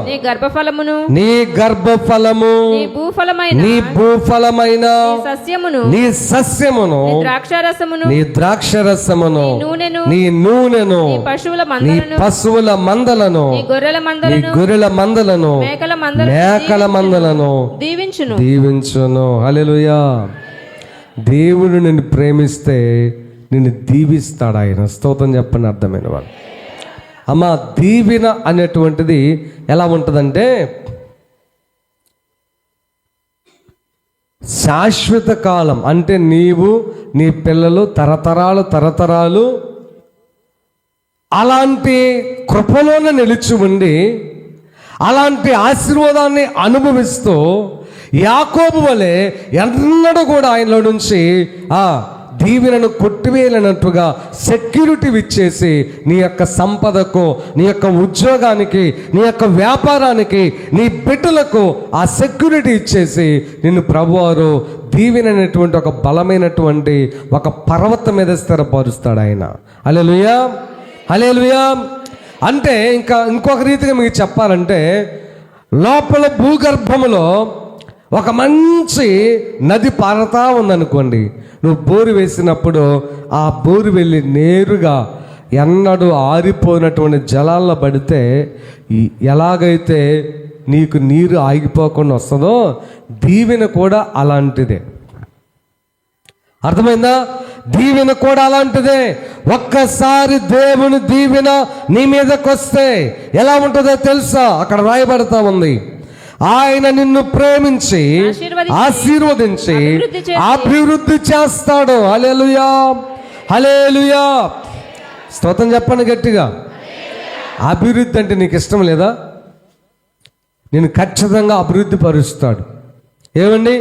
నీ గర్భఫలము నీ భూఫలమైన నీ సస్యమును నీ ద్రాక్షరసమును నీ నూనెను నీ పశువుల మందలను నీ గొర్రెల మందలను మేకల మందలను దీవించును. హల్లెలూయా. దేవుడు నిన్ను ప్రేమిస్తే నిన్ను దీవిస్తాడు ఆయన. స్తోత్రం చెప్పండి అర్థమైన వాళ్ళు. అమ్మా, దీవెన అనేటువంటిది ఎలా ఉంటుందంటే శాశ్వత కాలం. అంటే నీవు నీ పిల్లలు తరతరాలు అలాంటి కృపలోనే నిలిచి ఉండి అలాంటి ఆశీర్వాదాన్ని అనుభవిస్తూ యాకోబు వలె ఎన్నడూ కూడా ఆయనలో నుంచి దీవెనను కొట్టివేయలేనట్టుగా సెక్యూరిటీ ఇచ్చేసి నీ యొక్క సంపదకు, నీ యొక్క ఉద్యోగానికి, నీ యొక్క వ్యాపారానికి, నీ బిడ్డలకు ఆ సెక్యూరిటీ ఇచ్చేసి నిన్ను ప్రభువారు దీవెన అనేటువంటి ఒక బలమైనటువంటి ఒక పర్వతం మీద స్థిరపరుస్తాడు ఆయన. హల్లెలూయా, హల్లెలూయా. అంటే ఇంకొక రీతిగా మీకు చెప్పాలంటే లోపల భూగర్భములో ఒక మంచి నది పారుతా ఉందనుకోండి, నువ్వు బోరు వేసినప్పుడు ఆ బోరు వెళ్ళి నేరుగా ఎన్నడూ ఆరిపోయినటువంటి జలాల్లో పడితే ఎలాగైతే నీకు నీరు ఆగిపోకుండా వస్తుందో, దీవెన కూడా అలాంటిదే. అర్థమైందా? దీవెన కూడా అలాంటిదే. ఒక్కసారి దేవుని దీవెన నీ మీదకి వస్తే ఎలా ఉంటుందో తెలుసా? అక్కడ రాయబడతా ఉంది, ఆయన నిన్ను ప్రేమించి ఆశీర్వదించి అభివృద్ధి చేస్తాడు. హల్లెలూయా, హల్లెలూయా. స్తోత్రం చెప్పండి గట్టిగా. అభివృద్ధి అంటే నీకు ఇష్టం లేదా? నేను ఖచ్చితంగా అభివృద్ధి పరుస్తాడు. ఏమండి,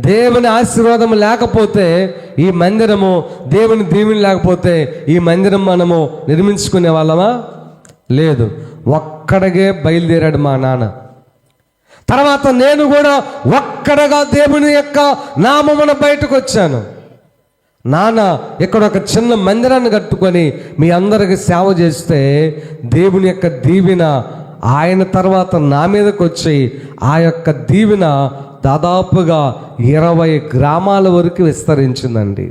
దేవుని ఆశీర్వాదం లేకపోతే ఈ మందిరము, దేవుని దీవెన లేకపోతే ఈ మందిరం మనము నిర్మించుకునే వాళ్ళమా? లేదు. ఒక్కడిగే బయలుదేరాడు మా నాన్న. తర్వాత నేను కూడా ఒక్కడగా దేవుని యొక్క నామమున బయటకు వచ్చాను. నాన్న ఇక్కడ ఒక చిన్న మందిరాన్ని కట్టుకొని మీ అందరికి సేవ చేస్తే దేవుని యొక్క దీవెన ఆయన తర్వాత నా మీదకి వచ్చి ఆ యొక్క దీవెన దాదాపుగా 20 గ్రామాల వరకు విస్తరించిందండి.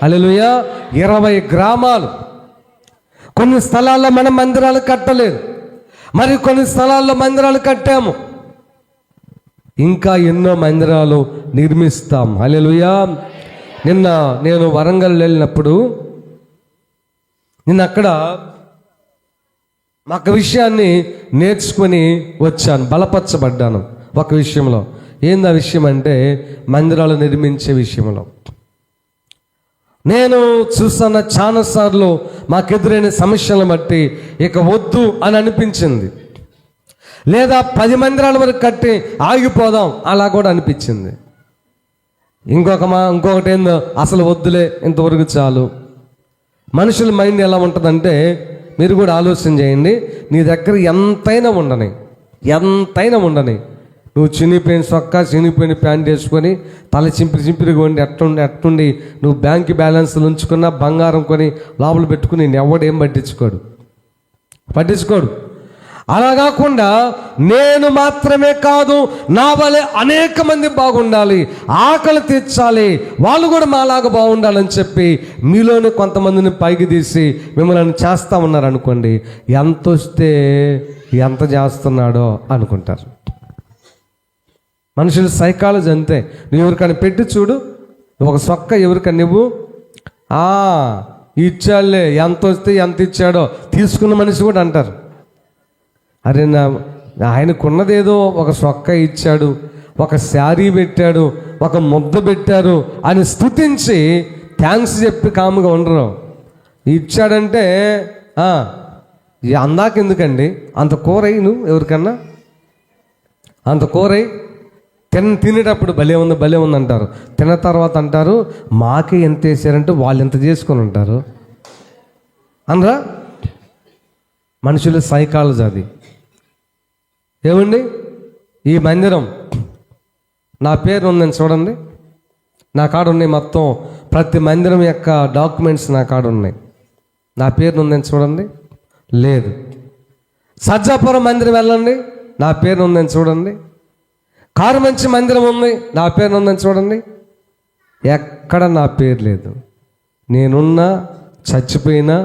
హల్లెలూయా. 20 గ్రామాలు. కొన్ని స్థలాల్లో మనం మందిరాలు కట్టలేదు, మరి కొన్ని స్థలాల్లో మందిరాలు కట్టాము, ఇంకా ఎన్నో మందిరాలు నిర్మిస్తాం. హల్లెలూయా. నిన్న నేను వరంగల్ వెళ్ళినప్పుడు అక్కడ ఒక విషయాన్ని నేర్చుకొని వచ్చాను, బలపరచబడ్డాను ఒక విషయంలో. ఏంది ఆ విషయం అంటే, మందిరాలు నిర్మించే విషయంలో. నేను చూస్తున్న చాలాసార్లు మాకెదురైన సమస్యలను బట్టి ఇక వద్దు అని అనిపించింది, లేదా 10 మందిరాల వరకు కట్టి ఆగిపోదాం అలా కూడా అనిపించింది. ఇంకొకటి ఏందో, అసలు వద్దులే, ఇంతవరకు చాలు. మనుషుల మైండ్ ఎలా ఉంటుందంటే, మీరు కూడా ఆలోచన చేయండి, నీ దగ్గర ఎంతైనా ఉండని నువ్వు చినిపోయిన సొక్కా, చినిపోయిన ప్యాంట్ వేసుకొని తల చింపిరిగా ఉండి ఎట్టుండి నువ్వు బ్యాంక్ బ్యాలెన్స్లు ఉంచుకున్న బంగారం కొని లోపల పెట్టుకుని నేను ఎవడేం పట్టించుకోడు. అలా కాకుండా నేను మాత్రమే కాదు, నా వలె అనేక మంది బాగుండాలి, ఆకలి తీర్చాలి, వాళ్ళు కూడా మాలాగా బాగుండాలని చెప్పి మీలోనే కొంతమందిని పైకి తీసి మిమ్మల్ని చేస్తా ఉన్నారు అనుకోండి, ఎంత వస్తే ఎంత చేస్తున్నాడో అనుకుంటారు. మనుషుల సైకాలజీ అంతే. నువ్వు ఎవరికైనా పెట్టి చూడు, ఒక సొక్క ఎవరికైనా నువ్వు ఇచ్చాడులే, ఎంత వస్తే ఎంత ఇచ్చాడో తీసుకున్న మనిషి కూడా అంటారు, అరే ఆయనకున్నదేదో ఒక సొక్క ఇచ్చాడు, ఒక శారీ పెట్టాడు, ఒక ముద్ద పెట్టారు అని స్తుతించి థ్యాంక్స్ చెప్పి కాముగా ఉండరు. ఇచ్చాడంటే అందాక ఎందుకండి అంత కూరయి, నువ్వు ఎవరికన్నా అంత కూరయి తినేటప్పుడు భలే ఉంది అంటారు, తిన్న తర్వాత అంటారు మాకే ఎంత వేసారంటే వాళ్ళు ఎంత చేసుకొని ఉంటారు అనరా? మనుషుల సైకాలజీ అది. ఏమండి, ఈ మందిరం నా పేరు ఉందని చూడండి, నా కాడ ఉన్నాయి మొత్తం ప్రతి మందిరం యొక్క డాక్యుమెంట్స్ నా కాడ ఉన్నాయి. నా పేరు ఉందని చూడండి, లేదు. సజ్జాపురం మందిరం వెళ్ళండి, నా పేరు ఉందని చూడండి. కారు మంచి మందిరం ఉంది, నా పేరు ఉందని చూడండి, ఎక్కడ నా పేరు లేదు. నేనున్నా చచ్చిపోయినా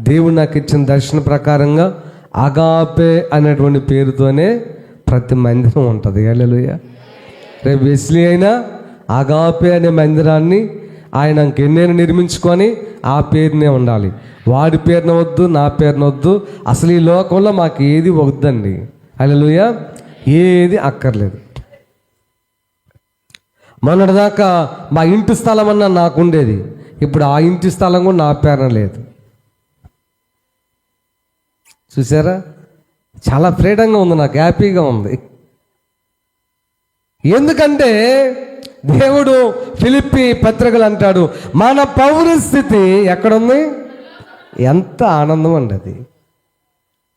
దేవుడు నాకు ఇచ్చిన దర్శన ప్రకారంగా అగాపే అనేటువంటి పేరుతోనే ప్రతి మందిరం ఉంటుంది. హల్లెలూయా. రేపు వెస్లీ అయినా అగాపే అనే మందిరాన్ని ఆయన ఇంకెన్నైనా నిర్మించుకొని ఆ పేరునే ఉండాలి. వాడి పేరున వద్దు, నా పేరున వద్దు, అసలు ఈ లోకంలో మాకు ఏది వద్దండి. హల్లెలూయా. ఏది అక్కర్లేదు. మొన్నటిదాకా మా ఇంటి స్థలం అన్నా నాకు ఉండేది, ఇప్పుడు ఆ ఇంటి స్థలం కూడా నా పేరున లేదు. చూసారా, చాలా ఫ్రీడంగా ఉంది, నాకు హ్యాపీగా ఉంది. ఎందుకంటే దేవుడు ఫిలిప్పీ పత్రికలు అంటాడు, మన పౌరస్థితి ఎక్కడుంది, ఎంత ఆనందం అండి అది.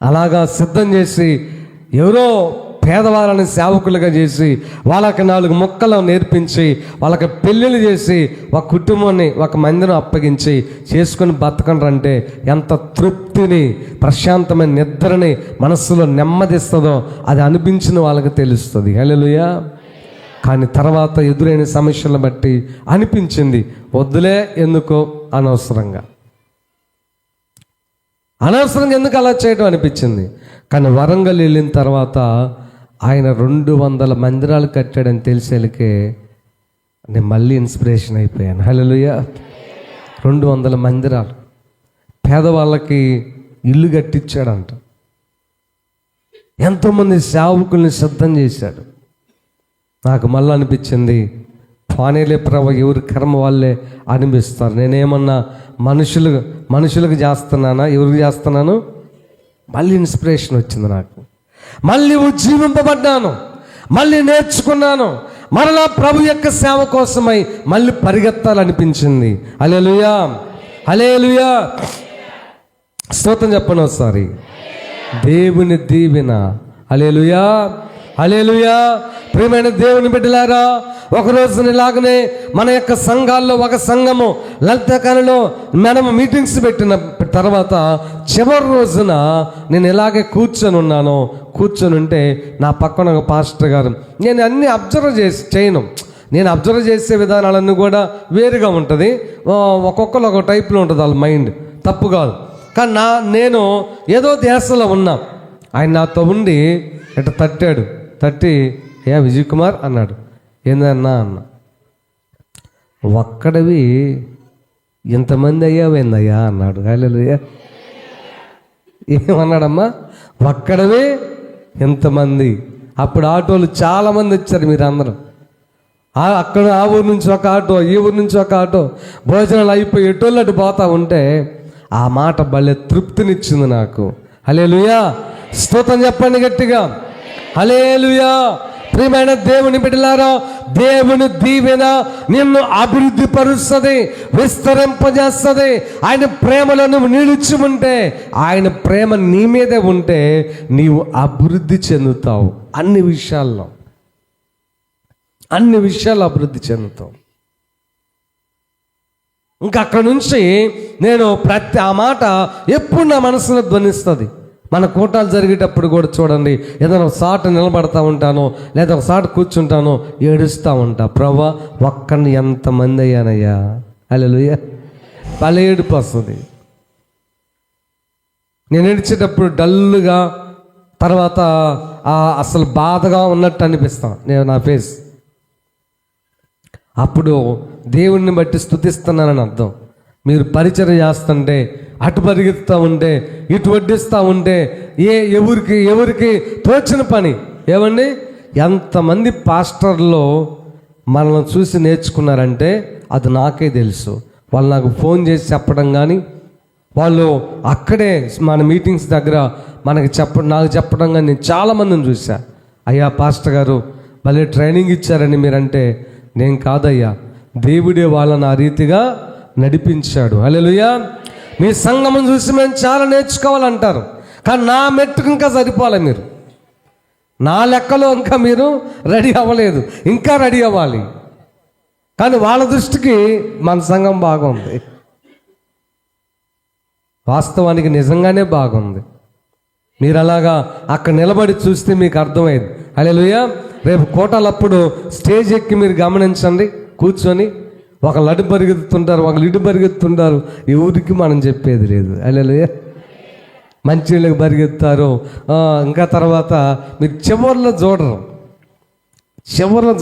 అలాగా సిద్ధం చేసి ఎవరో పేదవాళ్ళని సేవకులుగా చేసి వాళ్ళకి 4 ముక్కలు నేర్పించి వాళ్ళకి పెళ్ళిళ్ళు చేసి ఒక కుటుంబాన్ని ఒక మందిని అప్పగించి చేసుకుని బతకండ్రంటే ఎంత తృప్తిని, ప్రశాంతమైన నిద్రని మనస్సులో నెమ్మదిస్తుందో అది అనిపించిన వాళ్ళకి తెలుస్తుంది. హల్లెలూయా. కానీ తర్వాత ఎదురైన సమస్యలను బట్టి అనిపించింది వద్దులే, ఎందుకో అనవసరంగా ఎందుకు అలా చేయడం అనిపించింది. కానీ వరంగల్ వెళ్ళిన తర్వాత ఆయన 200 మందిరాలు కట్టాడని తెలిసేలకే నేను మళ్ళీ ఇన్స్పిరేషన్ అయిపోయాను. హల్లెలూయా. 200 మందిరాలు, పేదవాళ్ళకి ఇల్లు కట్టించాడంట, ఎంతోమంది సేవకుల్ని సిద్ధం చేశాడు. నాకు మళ్ళీ అనిపించింది, పానేలే ప్రభు, ఎవరి కర్మ వాళ్ళే అనిపిస్తారు. నేనేమన్నా మనుషులకు చేస్తున్నానా, ఎవరికి చేస్తున్నాను? మళ్ళీ ఇన్స్పిరేషన్ వచ్చింది నాకు, మళ్ళీ ఉజ్జీవింపబడ్డాను, మళ్ళీ నేర్చుకున్నాను, మరలా ప్రభు యొక్క సేవ కోసమై మళ్ళీ పరిగెత్తాలనిపించింది. హల్లెలూయా, హల్లెలూయా. స్తోత్రం చెప్పండి ఒకసారి. దేవుని దీవెన. హల్లెలూయా, హల్లెలూయా. ప్రియమైన దేవుని బిడ్డలారా, ఒక రోజున ఇలాగనే మన యొక్క సంఘాల్లో ఒక సంఘము లలితకళలో మనము మీటింగ్స్ పెట్టిన తర్వాత చివరి రోజున నేను ఇలాగే కూర్చొని ఉంటే నా పక్కన ఒక పాస్టర్ గారు, నేను అన్ని అబ్జర్వ్ చేయను, నేను అబ్జర్వ్ చేసే విధానాలన్నీ కూడా వేరుగా ఉంటుంది, ఒక్కొక్కరు ఒక టైప్లో ఉంటుంది వాళ్ళ మైండ్, తప్పు కాదు. కానీ నేను ఏదో ధ్యాసలో ఉన్నా. ఆయన నాతో ఉండి ఇట్లా తట్టి ఏ విజయ్ కుమార్ అన్నాడు. ఏందన్నా అన్న. ఒక్కడివి ఇంతమంది అయ్యావేందయ్యా అన్నాడు. హల్లెలూయా. ఏమన్నాడమ్మా? ఒక్కడవి ఎంతమంది. అప్పుడు ఆటోలు చాలామంది వచ్చారు, మీరు అందరూ. అక్కడ ఆ ఊరు నుంచి ఒక ఆటో, ఈ ఊరు నుంచి ఒక ఆటో, భోజనాలు అయిపోయి ఎటోళ్ళు అటు పోతా ఉంటే ఆ మాట భలే తృప్తినిచ్చింది నాకు. హల్లెలూయా. స్తోత్రం చెప్పండి గట్టిగా. హల్లెలూయా. ప్రియమైన దేవుని బిడ్డలారా, దేవుని దీవెన నిన్ను అభివృద్ధి పరుస్తుంది, విస్తరింపజేస్తుంది. ఆయన ప్రేమలో నువ్వు నిలిచి ఉంటే, ఆయన ప్రేమ నీ మీదే ఉంటే నీవు అభివృద్ధి చెందుతావు. అన్ని విషయాల్లో అభివృద్ధి చెందుతావు. ఇంకా అక్కడ నుంచి నేను ఆ మాట ఎప్పుడు నా మనసులో ధ్వనిస్తుంది. మన కూటాలు జరిగేటప్పుడు కూడా చూడండి, ఏదైనా ఒక సాట నిలబడతా ఉంటాను, లేదా ఒక సాట కూర్చుంటాను, ఏడుస్తూ ఉంటా, ప్రభా ఒక్కడిని ఎంతమంది అయ్యానయ్యా. హల్లెలూయా. భలే ఏడుపు వస్తుంది. నేను ఏడ్చేటప్పుడు డల్లుగా, తర్వాత అసలు బాధగా ఉన్నట్టు అనిపిస్తాను నేను, నా ఫేస్. అప్పుడు దేవుణ్ణి బట్టి స్తుతిస్తున్నానని అర్థం. మీరు పరిచర్య చేస్తుంటే, అటు పరిగెత్తుతూ ఉంటే, ఇటు వడ్డిస్తూ ఉంటే, ఎవరికి తోచిన పని. ఏమండి, ఎంతమంది పాస్టర్లు మనల్ని చూసి నేర్చుకున్నారంటే అది నాకే తెలుసు. వాళ్ళు నాకు ఫోన్ చేసి చెప్పడం కానీ, వాళ్ళు అక్కడే మన మీటింగ్స్ దగ్గర నాకు చెప్పడం కానీ నేను చాలామందిని చూసా. అయ్యా పాస్టర్ గారు భలే ట్రైనింగ్ ఇచ్చారని మీరంటే, నేను కాదయ్యా, దేవుడే వాళ్ళని ఆ రీతిగా నడిపించాడు. హల్లెలూయా. మీ సంఘం చూసి మేము చాలా నేర్చుకోవాలంటారు, కానీ నా మెట్టుకు ఇంకా సరిపోలే. మీరు నా లెక్కలో ఇంకా మీరు రెడీ అవ్వలేదు, ఇంకా రెడీ అవ్వాలి. కానీ వాళ్ళ దృష్టికి మన సంఘం బాగుంది. వాస్తవానికి నిజంగానే బాగుంది. మీరు అలాగా అక్కడ నిలబడి చూస్తే మీకు అర్థమైంది. హల్లెలూయా. రేపు కోటలప్పుడు స్టేజ్ ఎక్కి మీరు గమనించండి, కూర్చొని ఒకళ్ళు అటు పరిగెత్తుంటారు, ఒకళ్ళు ఇటు పరిగెత్తుంటారు, ఎవరికి మనం చెప్పేది లేదు. హల్లెలూయా. మంచిళ్ళకి పరిగెత్తారు. ఇంకా తర్వాత మీరు చివర్లో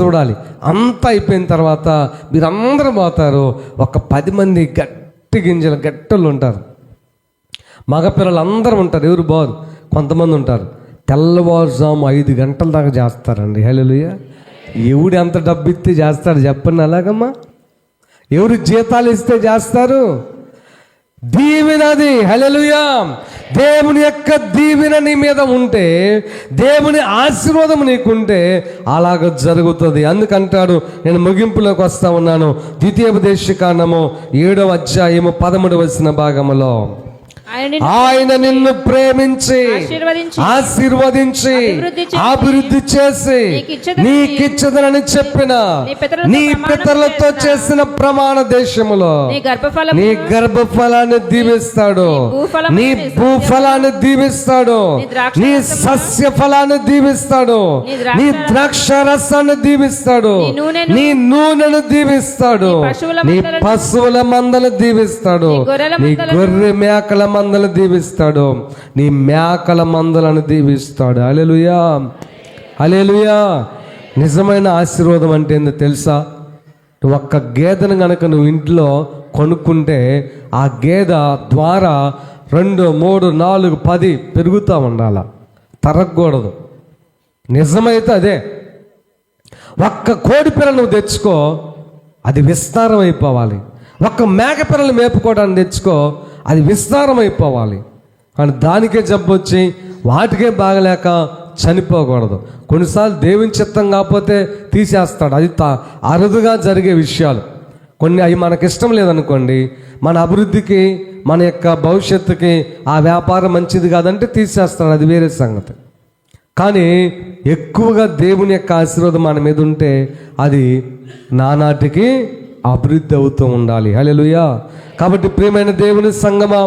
చూడాలి. అంతా అయిపోయిన తర్వాత మీరు అందరూ పోతారు. ఒక 10 మంది గట్టలు ఉంటారు, మగపిల్లలు అందరూ ఉంటారు. ఎవరు బారు, కొంతమంది ఉంటారు. తెల్లవారుజాము 5 గంటల దాకా చేస్తారండి. హల్లెలూయా. ఎవడు ఎంత డబ్బు ఇస్తే చేస్తాడు చెప్పండి? అలాగమ్మా, ఎవరు జీతాలు ఇస్తే చేస్తారు? దీవెనది. హల్లెలూయా. దేవుని యొక్క దీవెన నీ మీద ఉంటే, దేవుని ఆశీర్వాదం నీకుంటే అలాగ జరుగుతుంది. అందుకంటాడు, నేను ముగింపులోకి వస్తా ఉన్నాను. ద్వితీయోపదేశకాండము 7వ అధ్యాయము 13వ భాగములో, ఆయన నిన్ను ప్రేమించి ఆశీర్వదించి అభివృద్ధి చేసి నీకిచ్చదనని చెప్పిన నీ పితరులతో చేసిన ప్రమాణ దేశములో నీ గర్భఫలాన్ని దీవిస్తాడు, నీ భూఫలాన్ని దీవిస్తాడు, నీ సస్య ఫలాన్ని దీవిస్తాడు, నీ ద్రాక్ష రసాన్ని దీవిస్తాడు, నీ నూనెను దీవిస్తాడు, నీ పశువుల మందను దీవిస్తాడు, నీ గొర్రె మేకల మందలు దీవిస్తాడు, నీ మేకల మందలను దీవిస్తాడు. హల్లెలూయా, హల్లెలూయా. నిజమైన ఆశీర్వాదం అంటే ఏందో తెలుసా? నువ్వు ఒక్క గేదెను గనక నువ్వు ఇంట్లో కొనుక్కుంటే ఆ గేదె ద్వారా 2, 3, 4, 10 పెరుగుతూ ఉండాల, తరగకూడదు. నిజమైతే అదే. ఒక్క కోడి పిల్ల నువ్వు తెచ్చుకో, అది విస్తారం అయిపోవాలి. ఒక్క మేక పిల్లలు మేపుకోవడానికి తెచ్చుకో, అది విస్తారం అయిపోవాలి. కానీ దానికే జబ్బు వచ్చి వాటికే బాగలేక చనిపోకూడదు. కొన్నిసార్లు దేవుని చిత్తం కాకపోతే తీసేస్తాడు. అది అరుదుగా జరిగే విషయాలు. కొన్ని అవి మనకి ఇష్టం లేదనుకోండి, మన అభివృద్ధికి మన యొక్క భవిష్యత్తుకి ఆ వ్యాపారం మంచిది కాదంటే తీసేస్తాడు, అది వేరే సంగతి. కానీ ఎక్కువగా దేవుని యొక్క ఆశీర్వాదం మన మీద ఉంటే అది నానాటికి అభివృద్ధి అవుతూ ఉండాలి. హల్లెలూయా. కాబట్టి ప్రియమైన దేవుని సంగమా,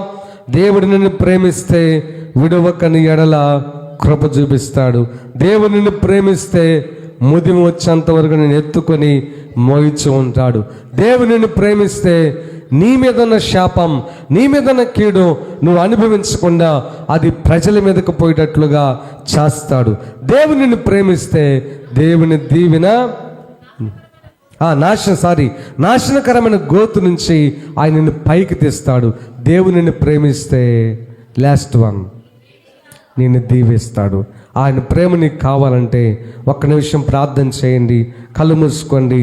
దేవుడు నిన్ను ప్రేమిస్తే విడవకని ఎడల కృప చూపిస్తాడు. దేవుడు నిన్ను ప్రేమిస్తే ముదిమి వచ్చేంత వరకు నేను ఎత్తుకొని మోయిచు ఉంటాడు. దేవుడు నిన్ను ప్రేమిస్తే నీ మీద ఉన్న శాపం, నీ మీద ఉన్న కీడు నువ్వు అనుభవించకుండా అది ప్రజల మీదకు పోయేటట్లుగా చేస్తాడు. దేవుడు నిన్ను ప్రేమిస్తే దేవుని దీవెన నాశనకరమైన గోతు నుంచి ఆయన నిన్ను పైకి తెస్తాడు. దేవుని నిన్ను ప్రేమిస్తే లాస్ట్ వన్ నిన్ను దీవిస్తాడు. ఆయన ప్రేమ నీకు కావాలంటే ఒక్క నిమిషం ప్రార్థన చేయండి, కళ్ళు మూసుకోండి.